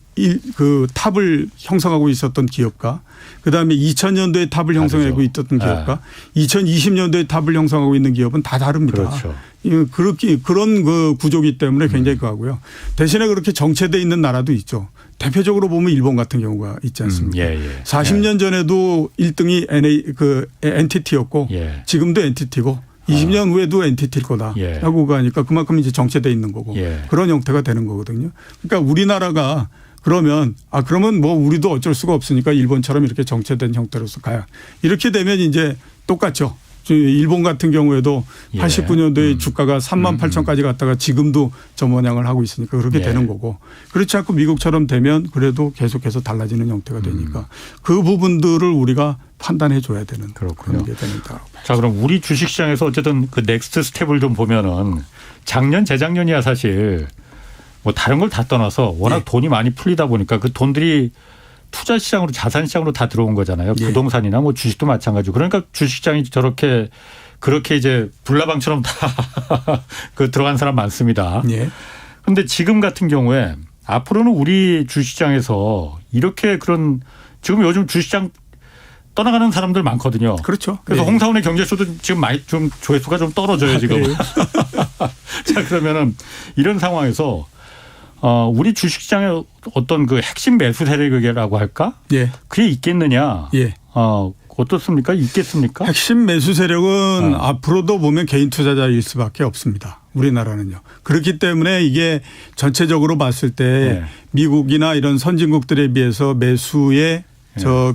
그 탑을 형성하고 있었던 기업과 그다음에 2000년도에 탑을 형성하고 있었던 기업과 2020년도에 탑을 형성하고 있는 기업은 다 다릅니다. 그렇죠. 그렇게 그런 그 구조기 때문에 굉장히 그하고요. 대신에 그렇게 정체돼 있는 나라도 있죠. 대표적으로 보면 일본 같은 경우가 있지 않습니까? 예, 예. 40년 전에도 1등이 NTT였고 예. 지금도 NTT고 20년 후에도 NTT일 거다라고 가니까 그만큼 이제 정체돼 있는 거고 예. 그런 형태가 되는 거거든요. 그러니까 우리나라가 그러면 그러면 뭐 우리도 어쩔 수가 없으니까 일본처럼 이렇게 정체된 형태로서 가야 이렇게 되면 이제 똑같죠. 일본 같은 경우에도 예. 89년도에 주가가 3만 8천까지 갔다가 지금도 저 모양을 하고 있으니까 그렇게 예. 되는 거고 그렇지 않고 미국처럼 되면 그래도 계속해서 달라지는 형태가 되니까 그 부분들을 우리가 판단해 줘야 되는 그렇군요. 그런 게 됩니다. 자, 그럼 우리 주식시장에서 어쨌든 그 넥스트 스텝을 좀 보면은 작년 재작년이야 사실 뭐 다른 걸 다 떠나서 워낙 예. 돈이 많이 풀리다 보니까 그 돈들이 투자 시장으로 자산 시장으로 다 들어온 거잖아요. 예. 부동산이나 뭐 주식도 마찬가지고. 그러니까 주식시장이 그렇게 이제 불나방처럼 다 그 들어간 사람 많습니다. 예. 그런데 지금 같은 경우에 앞으로는 우리 주식시장에서 이렇게 그런 지금 요즘 주식시장 떠나가는 사람들 많거든요. 그렇죠. 그래서 예. 홍사원의 경제쇼도 지금 많이 좀 조회수가 좀 떨어져요 지금. 자, 그러면은 이런 상황에서 우리 주식시장의 어떤 그 핵심 매수 세력이라고 할까? 예. 그게 있겠느냐? 예. 어떻습니까? 있겠습니까? 핵심 매수 세력은 앞으로도 보면 개인 투자자일 수밖에 없습니다. 우리나라는요. 그렇기 때문에 이게 전체적으로 봤을 때 네. 미국이나 이런 선진국들에 비해서 매수의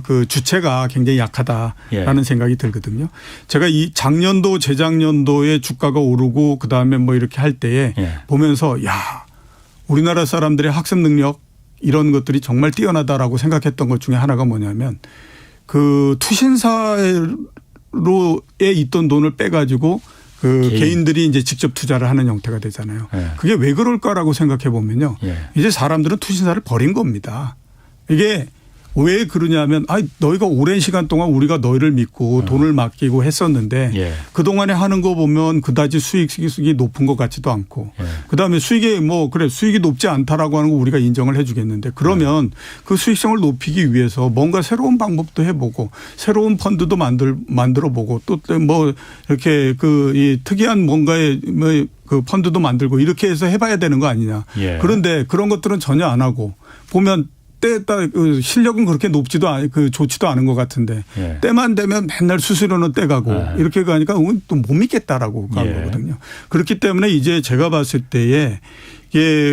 그 주체가 굉장히 약하다라는 생각이 들거든요. 제가 이 작년도 재작년도에 주가가 오르고 그다음에 뭐 이렇게 할 때에 보면서 우리나라 사람들의 학습 능력 이런 것들이 정말 뛰어나다라고 생각했던 것 중에 하나가 뭐냐면 그 투신사로에 있던 돈을 빼가지고 그 개인들이 이제 직접 투자를 하는 형태가 되잖아요. 그게 왜 그럴까라고 생각해 보면요. 이제 사람들은 투신사를 버린 겁니다. 이게 왜 그러냐면 너희가 오랜 시간 동안 우리가 너희를 믿고 돈을 맡기고 했었는데 그동안에 하는 거 보면 그다지 수익이 높은 것 같지도 않고 그다음에 수익이 수익이 높지 않다라고 하는 거 우리가 인정을 해 주겠는데 그러면 그 수익성을 높이기 위해서 뭔가 새로운 방법도 해보고 새로운 펀드도 만들어 보고 또 뭐 이렇게 이 특이한 뭔가의 그 펀드도 만들고 이렇게 해서 해봐야 되는 거 아니냐. 그런데 그런 것들은 전혀 안 하고 보면 때에 따라 실력은 그렇게 높지도 좋지도 않은 것 같은데 때만 되면 맨날 수수료는 떼가고 이렇게 가니까 또 못 믿겠다라고 간 거거든요. 그렇기 때문에 이제 제가 봤을 때에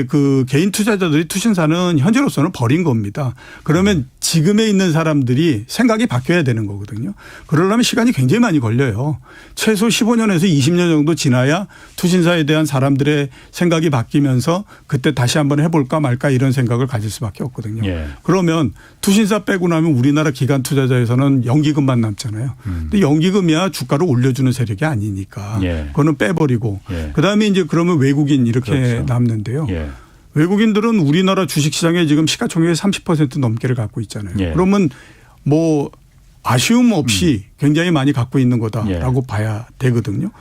그 개인 투자자들이 투신사는 현재로서는 버린 겁니다. 그러면 지금에 있는 사람들이 생각이 바뀌어야 되는 거거든요. 그러려면 시간이 굉장히 많이 걸려요. 최소 15년에서 20년 정도 지나야 투신사에 대한 사람들의 생각이 바뀌면서 그때 다시 한번 해볼까 말까 이런 생각을 가질 수밖에 없거든요. 그러면 투신사 빼고 나면 우리나라 기관 투자자에서는 연기금만 남잖아요. 근데 연기금이야 주가를 올려주는 세력이 아니니까 그거는 빼버리고 그다음에 이제 그러면 외국인 이렇게 남는데요. 외국인들은 우리나라 주식시장에 지금 시가총액의 30% 넘게를 갖고 있잖아요. 그러면 뭐 아쉬움 없이 굉장히 많이 갖고 있는 거다라고 봐야 되거든요.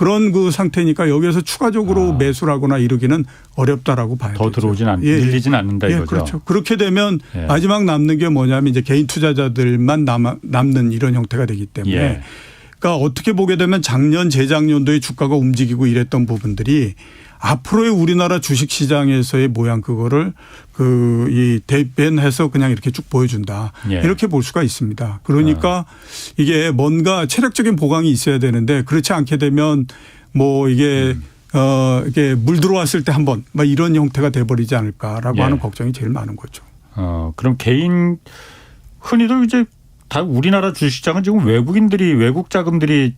그런 그 상태니까 여기에서 추가적으로 매수를 하거나 이러기는 어렵다라고 봐야 되죠. 더 들어오진 밀리진 않는다 이거죠. 그렇죠. 그렇게 되면 마지막 남는 게 뭐냐면 이제 개인 투자자들만 남는 이런 형태가 되기 때문에 그러니까 어떻게 보게 되면 작년 재작년도에 주가가 움직이고 이랬던 부분들이 앞으로의 우리나라 주식시장에서의 모양 그거를 이 대변해서 그냥 이렇게 쭉 보여준다. 이렇게 볼 수가 있습니다. 그러니까 이게 뭔가 체력적인 보강이 있어야 되는데 그렇지 않게 되면 뭐 이게 물 들어왔을 때 한번 막 이런 형태가 돼버리지 않을까라고 하는 걱정이 제일 많은 거죠. 그럼 흔히들 이제 다 우리나라 주식시장은 지금 외국 자금들이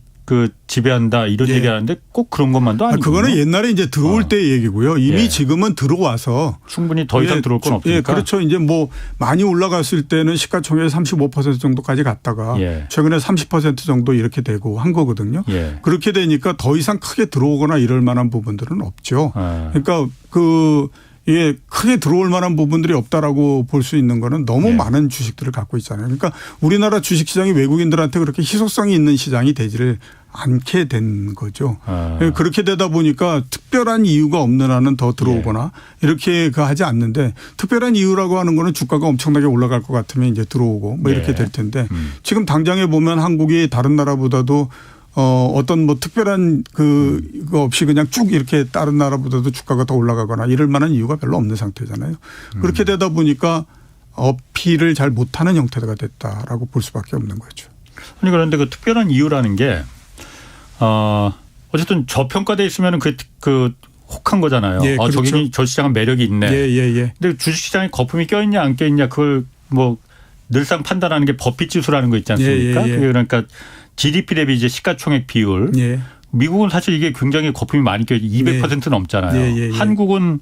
지배한다 이런 얘기하는데 꼭 그런 것만도 아니고. 그거는 옛날에 이제 들어올 때 얘기고요. 이미 지금은 들어와서 충분히 더 이상 들어올 건 없으니까. 그렇죠. 이제 뭐 많이 올라갔을 때는 시가총액 35% 정도까지 갔다가 최근에 30% 정도 이렇게 되고 한 거거든요. 그렇게 되니까 더 이상 크게 들어오거나 이럴 만한 부분들은 없죠. 그러니까 이게 크게 들어올 만한 부분들이 없다라고 볼 수 있는 거는 너무 많은 주식들을 갖고 있잖아요. 그러니까 우리나라 주식시장이 외국인들한테 그렇게 희소성이 있는 시장이 되지를 않게 된 거죠. 그렇게 되다 보니까 특별한 이유가 없는 한은 더 들어오거나 이렇게 하지 않는데 특별한 이유라고 하는 거는 주가가 엄청나게 올라갈 것 같으면 이제 들어오고 뭐 이렇게 될 텐데 지금 당장에 보면 한국이 다른 나라보다도 어떤 뭐 특별한 그거 없이 그냥 쭉 이렇게 다른 나라보다도 주가가 더 올라가거나 이럴 만한 이유가 별로 없는 상태잖아요. 그렇게 되다 보니까 어필을 잘 못하는 형태가 됐다라고 볼 수밖에 없는 거죠. 아니 그런데 그 특별한 이유라는 게 어쨌든 저평가돼 있으면 혹한 거잖아요. 그렇죠. 저 시장은 매력이 있네. 근데 주식시장에 거품이 껴있냐 안 껴있냐 그걸 뭐 늘상 판단하는 게 버핏 지수라는 거 있지 않습니까? 그러니까 GDP 대비 이제 시가총액 비율. 미국은 사실 이게 굉장히 거품이 많이 껴 200% 넘잖아요. 한국은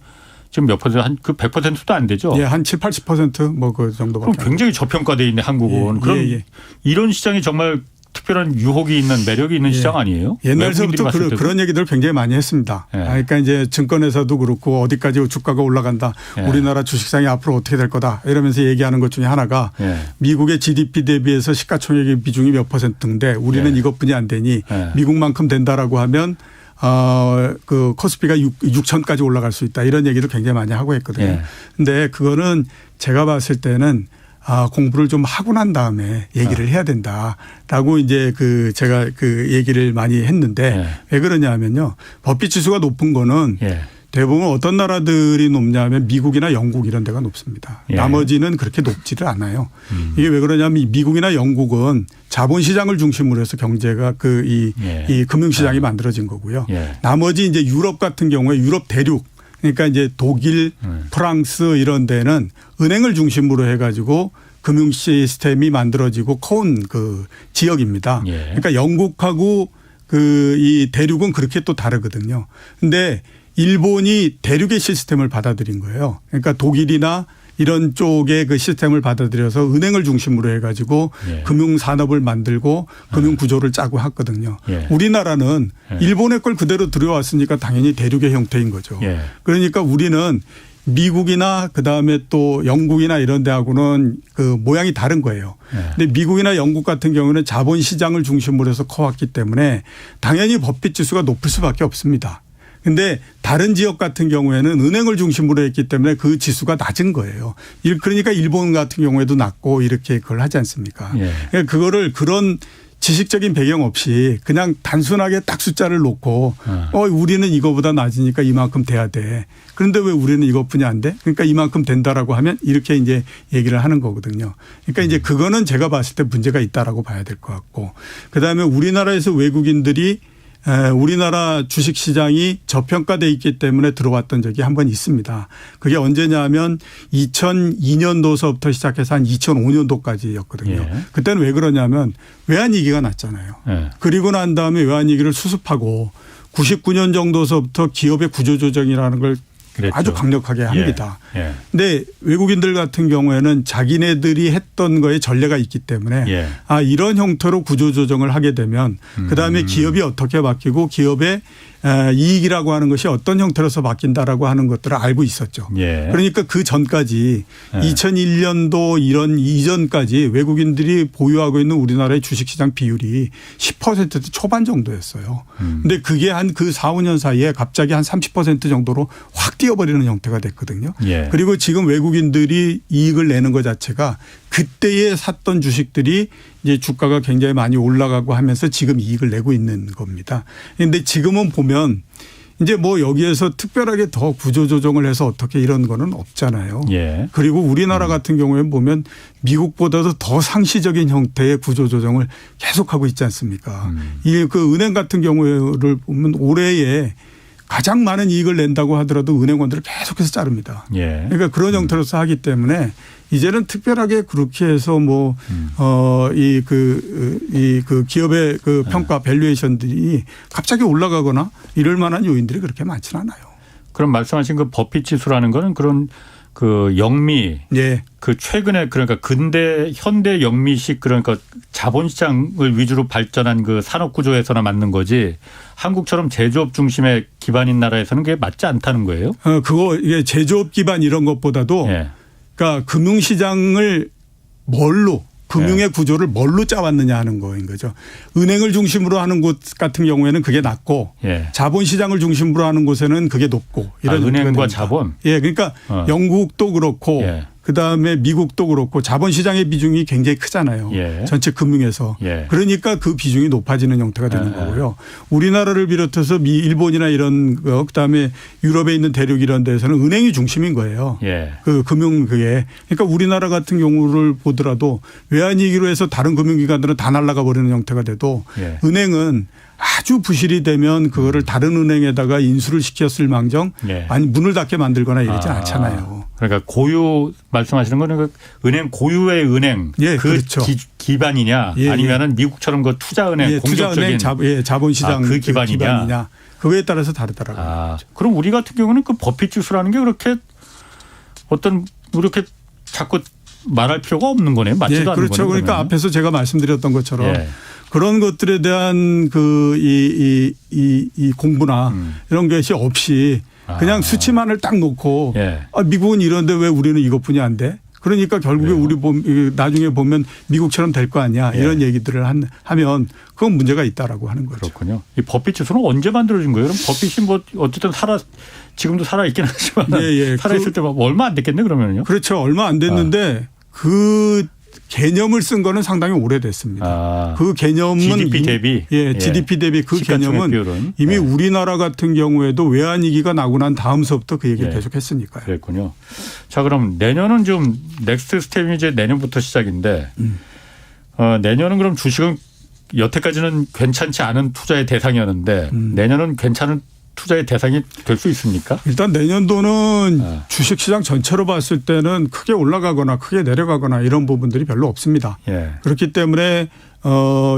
지금 몇 퍼센트? 그 100%도 안 되죠. 한 7, 80% 뭐 그 정도밖에. 그럼 굉장히 저평가돼 있네 한국은. 그럼 이런 시장이 정말 특별한 유혹이 있는 매력이 있는 시장 아니에요? 옛날서부터 그런 얘기들 굉장히 많이 했습니다. 그러니까 이제 증권회사도 그렇고 어디까지 주가가 올라간다. 우리나라 주식시장이 앞으로 어떻게 될 거다. 이러면서 얘기하는 것 중에 하나가 미국의 GDP 대비해서 시가총액의 비중이 몇 %인데 우리는 이것뿐이 안 되니 미국만큼 된다라고 하면 그 코스피가 6천까지 올라갈 수 있다. 이런 얘기도 굉장히 많이 하고 했거든요. 근데 그거는 제가 봤을 때는 공부를 좀 하고 난 다음에 얘기를 해야 된다라고 이제 제가 얘기를 많이 했는데 왜 그러냐면요. 버핏 지수가 높은 거는 대부분 어떤 나라들이 높냐면 미국이나 영국 이런 데가 높습니다. 나머지는 그렇게 높지를 않아요. 이게 왜 그러냐면 미국이나 영국은 자본시장을 중심으로 해서 경제가 이 금융시장이 만들어진 거고요. 나머지 이제 유럽 같은 경우에 유럽 대륙 그러니까 이제 독일, 프랑스 이런 데는 은행을 중심으로 해가지고 금융 시스템이 만들어지고 커온 지역입니다. 그러니까 영국하고 이 대륙은 그렇게 또 다르거든요. 근데 일본이 대륙의 시스템을 받아들인 거예요. 그러니까 독일이나 이런 쪽의 그 시스템을 받아들여서 은행을 중심으로 해가지고 금융산업을 만들고 금융구조를 짜고 했거든요. 우리나라는 일본의 걸 그대로 들여왔으니까 당연히 대륙의 형태인 거죠. 그러니까 우리는 미국이나 그다음에 또 영국이나 이런 데하고는 모양이 다른 거예요. 근데 미국이나 영국 같은 경우는 자본시장을 중심으로 해서 커왔기 때문에 당연히 버핏 지수가 높을 수밖에 없습니다. 근데 다른 지역 같은 경우에는 은행을 중심으로 했기 때문에 그 지수가 낮은 거예요. 그러니까 일본 같은 경우에도 낮고 이렇게 그걸 하지 않습니까? 그거를 그런 지식적인 배경 없이 그냥 단순하게 딱 숫자를 놓고 우리는 이거보다 낮으니까 이만큼 돼야 돼. 그런데 왜 우리는 이것뿐이 안 돼? 그러니까 이만큼 된다라고 하면 이렇게 이제 얘기를 하는 거거든요. 그러니까 이제 그거는 제가 봤을 때 문제가 있다라고 봐야 될 것 같고 그다음에 우리나라에서 외국인들이 우리나라 주식시장이 저평가돼 있기 때문에 들어왔던 적이 한 번 있습니다. 그게 언제냐면 2002년도서부터 시작해서 한 2005년도까지였거든요. 그때는 왜 그러냐면 외환위기가 났잖아요. 그리고 난 다음에 외환위기를 수습하고 99년 정도서부터 기업의 구조조정이라는 걸 그랬죠. 아주 강력하게 합니다. 그런데 외국인들 같은 경우에는 자기네들이 했던 거에 전례가 있기 때문에 이런 형태로 구조조정을 하게 되면 그다음에 기업이 어떻게 바뀌고 기업의 이익이라고 하는 것이 어떤 형태로서 바뀐다라고 하는 것들을 알고 있었죠. 예. 그러니까 그 전까지 2001년도 이런 이전까지 외국인들이 보유하고 있는 우리나라의 주식시장 비율이 10% 초반 정도였어요. 근데 그게 한 그 4, 5년 사이에 갑자기 한 30% 정도로 확 뛰어버리는 형태가 됐거든요. 예. 그리고 지금 외국인들이 이익을 내는 것 자체가 그때에 샀던 주식들이 이제 주가가 굉장히 많이 올라가고 하면서 지금 이익을 내고 있는 겁니다. 그런데 지금은 보면 이제 뭐 여기에서 특별하게 더 구조조정을 해서 어떻게 이런 거는 없잖아요. 예. 그리고 우리나라 같은 경우에 보면 미국보다도 더 상시적인 형태의 구조조정을 계속하고 있지 않습니까? 이 그 은행 같은 경우를 보면 올해에 가장 많은 이익을 낸다고 하더라도 은행원들을 계속해서 자릅니다. 예. 그러니까 그런 형태로서 하기 때문에 이제는 특별하게 그렇게 해서 뭐 그 기업의 그 평가 밸류에이션들이 갑자기 올라가거나 이럴 만한 요인들이 그렇게 많지는 않아요. 그럼 말씀하신 그 버핏 지수라는 거는 그런 그 영미, 예. 그 최근에 그러니까 근대 현대 영미식 그러니까 자본시장을 위주로 발전한 그 산업 구조에서나 맞는 거지 한국처럼 제조업 중심의 기반인 나라에서는 그게 맞지 않다는 거예요? 그거 이게 제조업 기반 이런 것보다도 예. 그러니까 금융시장을 뭘로 금융의 구조를 뭘로 짜왔느냐 하는 거인 거죠. 은행을 중심으로 하는 곳 같은 경우에는 그게 낮고 예. 자본시장을 중심으로 하는 곳에는 그게 높고 이런 은행과 됩니다. 자본. 예, 그러니까 영국도 그렇고 예. 그다음에 미국도 그렇고 자본시장의 비중이 굉장히 크잖아요. 예. 전체 금융에서. 예. 그러니까 그 비중이 높아지는 형태가 되는 거고요. 우리나라를 비롯해서 일본이나 이런 거 그다음에 유럽에 있는 대륙 이런 데서는 은행이 중심인 거예요. 예. 그 금융 그게. 그러니까 우리나라 같은 경우를 보더라도 외환위기로 해서 다른 금융기관들은 다 날아가 버리는 형태가 돼도 예. 은행은 아주 부실이 되면 그거를 다른 은행에다가 인수를 시켰을 망정 예. 아니 문을 닫게 만들거나 이러지 않잖아요. 그러니까 고유 말씀하시는 거는 그 은행 고유의 은행 예, 그 그렇죠. 기반이냐 예, 아니면은 미국처럼 그 투자은행 예, 공격적인 투자은행 자본시장 그 기반이냐. 그거에 따라서 다르더라고요. 아, 그럼 우리 같은 경우는 그 버핏 지수라는 게 그렇게 어떤 이렇게 자꾸 말할 필요가 없는 거네요. 맞지도 않는 거네요. 그렇죠. 그러니까 그러면. 앞에서 제가 말씀드렸던 것처럼 예. 그런 것들에 대한 이 공부나 이런 것이 없이 그냥 수치만을 딱 놓고 예. 미국은 이런데 왜 우리는 이것뿐이 안 돼? 그러니까 결국에 우리 나중에 보면 미국처럼 될 거 아니야. 이런 얘기들을 하면 그건 문제가 있다라고 하는 거죠. 그렇군요. 이 버핏 지수는 언제 만들어진 거예요? 그럼 버핏이 뭐 어쨌든 지금도 살아 있긴 하지만 살아 있을 때 얼마 안 됐겠네 그러면요. 그렇죠. 얼마 안 됐는데 그 개념을 쓴 거는 상당히 오래됐습니다. 그 개념은 GDP 대비. GDP 대비 그 개념은 비율은. 이미 우리나라 같은 경우에도 외환위기가 나고 난 다음서부터 그 얘기를 계속 했으니까요. 그랬군요. 자, 그럼 내년은 좀 넥스트 스텝이 이제 내년부터 시작인데 내년은 그럼 주식은 여태까지는 괜찮지 않은 투자의 대상이었는데 내년은 괜찮은 투자의 대상이 될 수 있습니까? 일단 내년도는 주식시장 전체로 봤을 때는 크게 올라가거나 크게 내려가거나 이런 부분들이 별로 없습니다. 예. 그렇기 때문에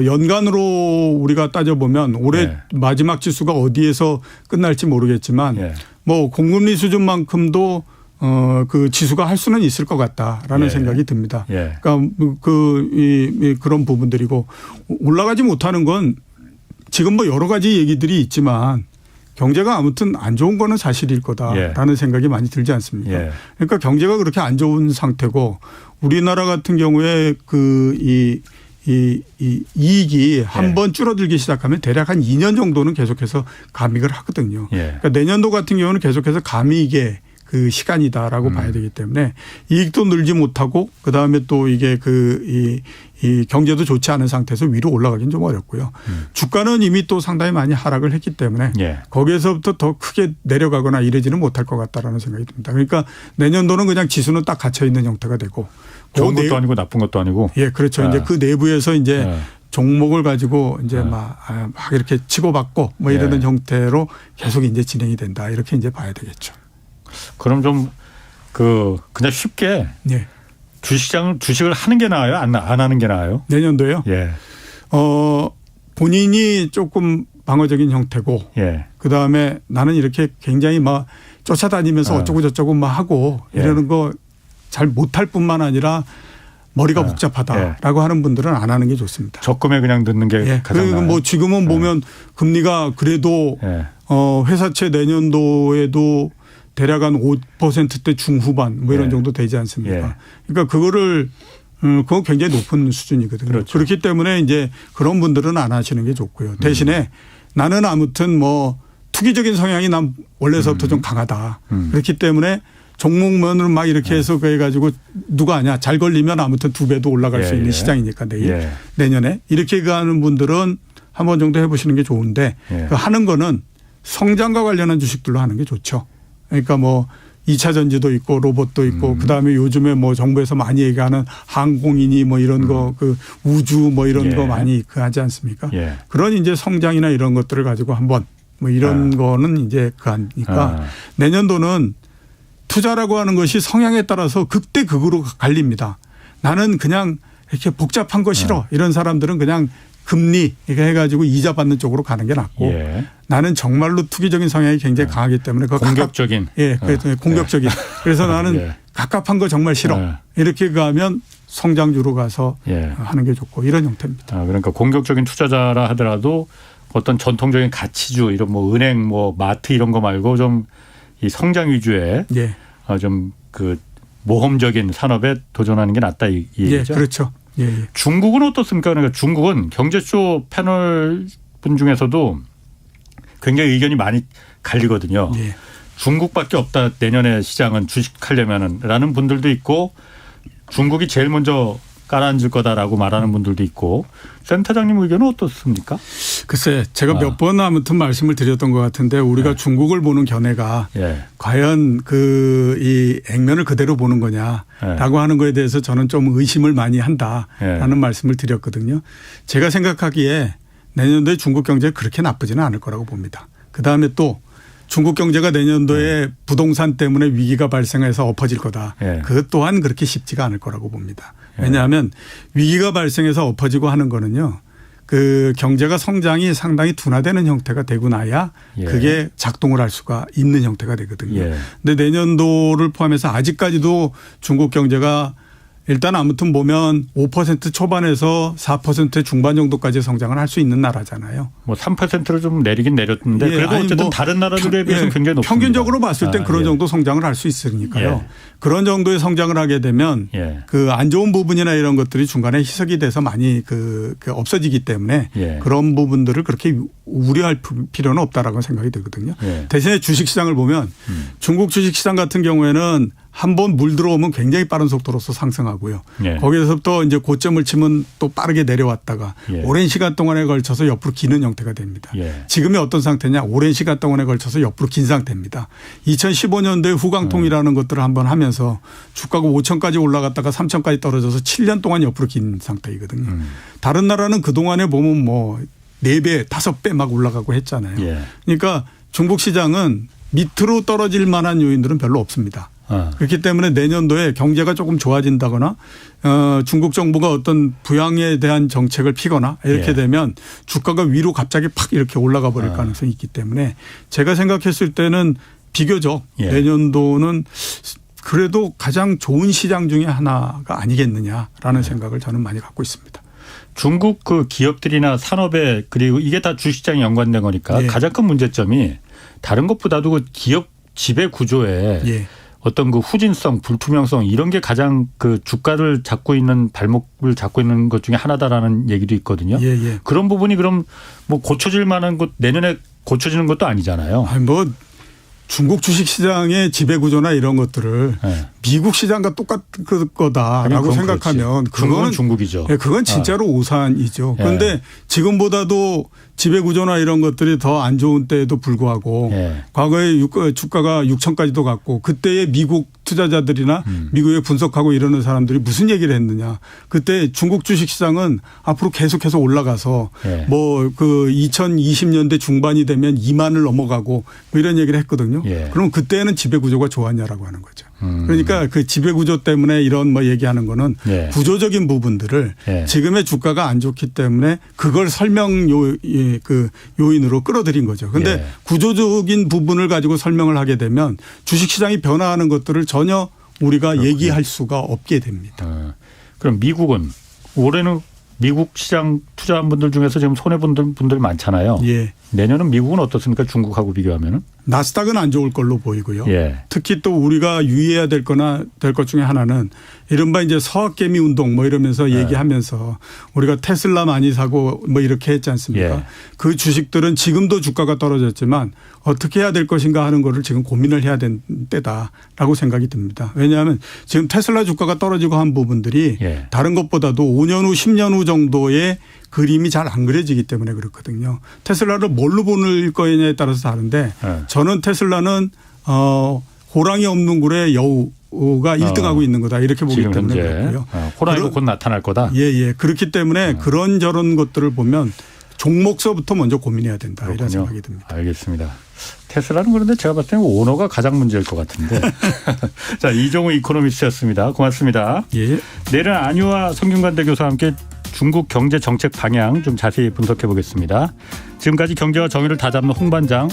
연간으로 우리가 따져보면 올해 마지막 지수가 어디에서 끝날지 모르겠지만 뭐 공금리 수준만큼도 그 지수가 할 수는 있을 것 같다라는 생각이 듭니다. 그러니까 그런 부분들이고 올라가지 못하는 건 지금 뭐 여러 가지 얘기들이 있지만 경제가 아무튼 안 좋은 거는 사실일 거다라는 생각이 많이 들지 않습니까? 그러니까 경제가 그렇게 안 좋은 상태고 우리나라 같은 경우에 이 이익이 한번 줄어들기 시작하면 대략 한 2년 정도는 계속해서 감익을 하거든요. 그러니까 내년도 같은 경우는 계속해서 감익의 그 시간이다라고 봐야 되기 때문에 이익도 늘지 못하고 그다음에 또 이게 이 경제도 좋지 않은 상태에서 위로 올라가긴 좀 어렵고요. 주가는 이미 또 상당히 많이 하락을 했기 때문에 거기에서부터 더 크게 내려가거나 이러지는 못할 것 같다라는 생각이 듭니다. 그러니까 내년도는 그냥 지수는 딱 갇혀 있는 형태가 되고 좋은 것도 아니고 나쁜 것도 아니고. 예, 그렇죠. 이제 그 내부에서 이제 종목을 가지고 이제 막 이렇게 치고받고 뭐 이러는 형태로 계속 이제 진행이 된다. 이렇게 이제 봐야 되겠죠. 그럼 좀 그냥 쉽게 주식을 하는 게 나아요? 안 하는 게 나아요? 내년도요? 본인이 조금 방어적인 형태고 그다음에 나는 이렇게 굉장히 막 쫓아다니면서 어쩌고 저쩌고 막 하고 이러는 거 잘 못할 뿐만 아니라 머리가 복잡하다라고 하는 분들은 안 하는 게 좋습니다. 적금에 그냥 넣는 게 가장 나아요. 뭐 지금은 보면 금리가 그래도 회사채 내년도에도 대략 한 5%대 중후반 뭐 이런 정도 되지 않습니까? 그러니까 그거를 그건 굉장히 높은 수준이거든요. 그렇죠. 그렇기 때문에 이제 그런 분들은 안 하시는 게 좋고요. 대신에 나는 아무튼 뭐 투기적인 성향이 난 원래서부터 좀 강하다. 그렇기 때문에 종목면을 막 이렇게 해서 그래가지고 누가 아냐 잘 걸리면 아무튼 2배도 올라갈 수 있는 시장이니까 내년에 이렇게 가는 분들은 한 번 정도 해보시는 게 좋은데 그 하는 거는 성장과 관련한 주식들로 하는 게 좋죠. 그러니까 뭐 2차 전지도 있고 로봇도 있고 그다음에 요즘에 뭐 정부에서 많이 얘기하는 항공이니 뭐 이런 거 그 우주 뭐 이런 거 많이 하지 않습니까? 그런 이제 성장이나 이런 것들을 가지고 한번 뭐 이런 거는 이제 그하니까 내년도는 투자라고 하는 것이 성향에 따라서 극대극으로 갈립니다. 나는 그냥 이렇게 복잡한 거 싫어. 이런 사람들은 그냥 금리 이렇게 해가지고 이자 받는 쪽으로 가는 게 낫고 나는 정말로 투기적인 성향이 굉장히 강하기 때문에 공격적인. 공격적인. 그래서 나는 갑갑한 거 정말 싫어. 이렇게 가면 성장주로 가서 하는 게 좋고 이런 형태입니다. 그러니까 공격적인 투자자라 하더라도 어떤 전통적인 가치주 이런 뭐 은행 뭐 마트 이런 거 말고 좀 이 성장 위주의 좀 그 모험적인 산업에 도전하는 게 낫다 이 얘기죠. 그렇죠. 중국은 어떻습니까? 그러니까 중국은 경제쇼 패널 분 중에서도 굉장히 의견이 많이 갈리거든요. 중국밖에 없다 내년에 시장은 주식하려면은 라는 분들도 있고 중국이 제일 먼저 가라앉을 거다라고 말하는 분들도 있고 센터장님 의견은 어떻습니까? 글쎄 제가 몇 번 아무튼 말씀을 드렸던 것 같은데 우리가 중국을 보는 견해가 과연 이 액면을 그대로 보는 거냐라고 하는 거에 대해서 저는 좀 의심을 많이 한다라는 말씀을 드렸거든요. 제가 생각하기에 내년도에 중국 경제가 그렇게 나쁘지는 않을 거라고 봅니다. 그다음에 또 중국 경제가 내년도에 부동산 때문에 위기가 발생해서 엎어질 거다. 그것 또한 그렇게 쉽지가 않을 거라고 봅니다. 왜냐하면 위기가 발생해서 엎어지고 하는 거는요. 그 경제가 성장이 상당히 둔화되는 형태가 되고 나야 그게 작동을 할 수가 있는 형태가 되거든요. 근데 내년도를 포함해서 아직까지도 중국 경제가 일단 아무튼 보면 5% 초반에서 4% 중반 정도까지 성장을 할 수 있는 나라잖아요. 뭐 3%를 좀 내리긴 내렸는데 그래도 어쨌든 뭐 다른 나라들에 비해서는 굉장히 높습니다. 평균적으로 봤을 땐 그런 정도 성장을 할 수 있으니까요. 그런 정도의 성장을 하게 되면 그 안 좋은 부분이나 이런 것들이 중간에 희석이 돼서 많이 그 없어지기 때문에 그런 부분들을 그렇게 우려할 필요는 없다라고 생각이 들거든요. 대신에 주식시장을 보면 중국 주식시장 같은 경우에는 한번 물 들어오면 굉장히 빠른 속도로서 상승하고요. 거기에서부터 이제 고점을 치면 또 빠르게 내려왔다가 오랜 시간 동안에 걸쳐서 옆으로 기는 형태가 됩니다. 지금이 어떤 상태냐. 오랜 시간 동안에 걸쳐서 옆으로 긴 상태입니다. 2015년도에 후광통이라는 것들을 한번 하면서 주가가 5천까지 올라갔다가 3천까지 떨어져서 7년 동안 옆으로 긴 상태이거든요. 다른 나라는 그동안에 보면 뭐 4배, 5배 막 올라가고 했잖아요. 그러니까 중국 시장은 밑으로 떨어질 만한 요인들은 별로 없습니다. 그렇기 때문에 내년도에 경제가 조금 좋아진다거나 중국 정부가 어떤 부양에 대한 정책을 피거나 이렇게 되면 주가가 위로 갑자기 팍 이렇게 올라가 버릴 가능성이 있기 때문에 제가 생각했을 때는 비교적 내년도는 그래도 가장 좋은 시장 중에 하나가 아니겠느냐라는 생각을 저는 많이 갖고 있습니다. 중국 그 기업들이나 산업에 그리고 이게 다 주식시장에 연관된 거니까 가장 큰 문제점이 다른 것보다도 그 기업 지배 구조에 어떤 그 후진성, 불투명성 이런 게 가장 그 주가를 잡고 있는 발목을 잡고 있는 것 중에 하나다라는 얘기도 있거든요. 그런 부분이 그럼 뭐 고쳐질 만한 것 내년에 고쳐지는 것도 아니잖아요. 아니 뭐 중국 주식시장의 지배구조나 이런 것들을 미국 시장과 똑같을 거다라고 생각하면 그건 중국이죠. 그건 진짜로 오산이죠. 그런데 지금보다도 지배구조나 이런 것들이 더 안 좋은 때에도 불구하고 과거에 주가가 6천까지도 갔고 그때의 미국 투자자들이나 미국에 분석하고 이러는 사람들이 무슨 얘기를 했느냐. 그때 중국 주식시장은 앞으로 계속해서 올라가서 뭐 그 2020년대 중반이 되면 2만을 넘어가고 뭐 이런 얘기를 했거든요. 그럼 그때는 지배구조가 좋았냐라고 하는 거죠. 그러니까 그 지배구조 때문에 이런 뭐 얘기하는 거는 구조적인 부분들을 지금의 주가가 안 좋기 때문에 그걸 설명 요인으로 끌어들인 거죠. 그런데 구조적인 부분을 가지고 설명을 하게 되면 주식시장이 변화하는 것들을 전혀 우리가 얘기할 수가 없게 됩니다. 그럼 미국은 올해는 미국 시장 투자한 분들 중에서 지금 손해본 분들 많잖아요. 예. 내년은 미국은 어떻습니까? 중국하고 비교하면은? 나스닥은 안 좋을 걸로 보이고요. 예. 특히 또 우리가 유의해야 될 것 중에 하나는 이른바 이제 서학개미 운동 뭐 이러면서 얘기하면서 우리가 테슬라 많이 사고 뭐 이렇게 했지 않습니까? 예. 그 주식들은 지금도 주가가 떨어졌지만 어떻게 해야 될 것인가 하는 거를 지금 고민을 해야 된 때다라고 생각이 듭니다. 왜냐하면 지금 테슬라 주가가 떨어지고 한 부분들이 예. 다른 것보다도 5년 후 10년 후 정도의 그림이 잘 안 그려지기 때문에 그렇거든요. 테슬라를 뭘로 보는 거냐에 따라서 다른데 저는 테슬라는 호랑이 없는 굴에 여우가 1등하고 있는 거다 이렇게 보기 지금 때문에 현재 그렇고요. 호랑이도 곧 나타날 거다. 예. 그렇기 때문에 그런저런 것들을 보면 종목서부터 먼저 고민해야 된다. 그렇군요. 이런 생각이 듭니다. 알겠습니다. 테슬라는 그런데 제가 봤을 때는 오너가 가장 문제일 것 같은데. 자, 이종우 이코노미스트였습니다. 고맙습니다. 예. 내일은 안유아 성균관대 교수와 함께 중국 경제 정책 방향 좀 자세히 분석해 보겠습니다. 지금까지 경제와 정의를 다잡는 홍반장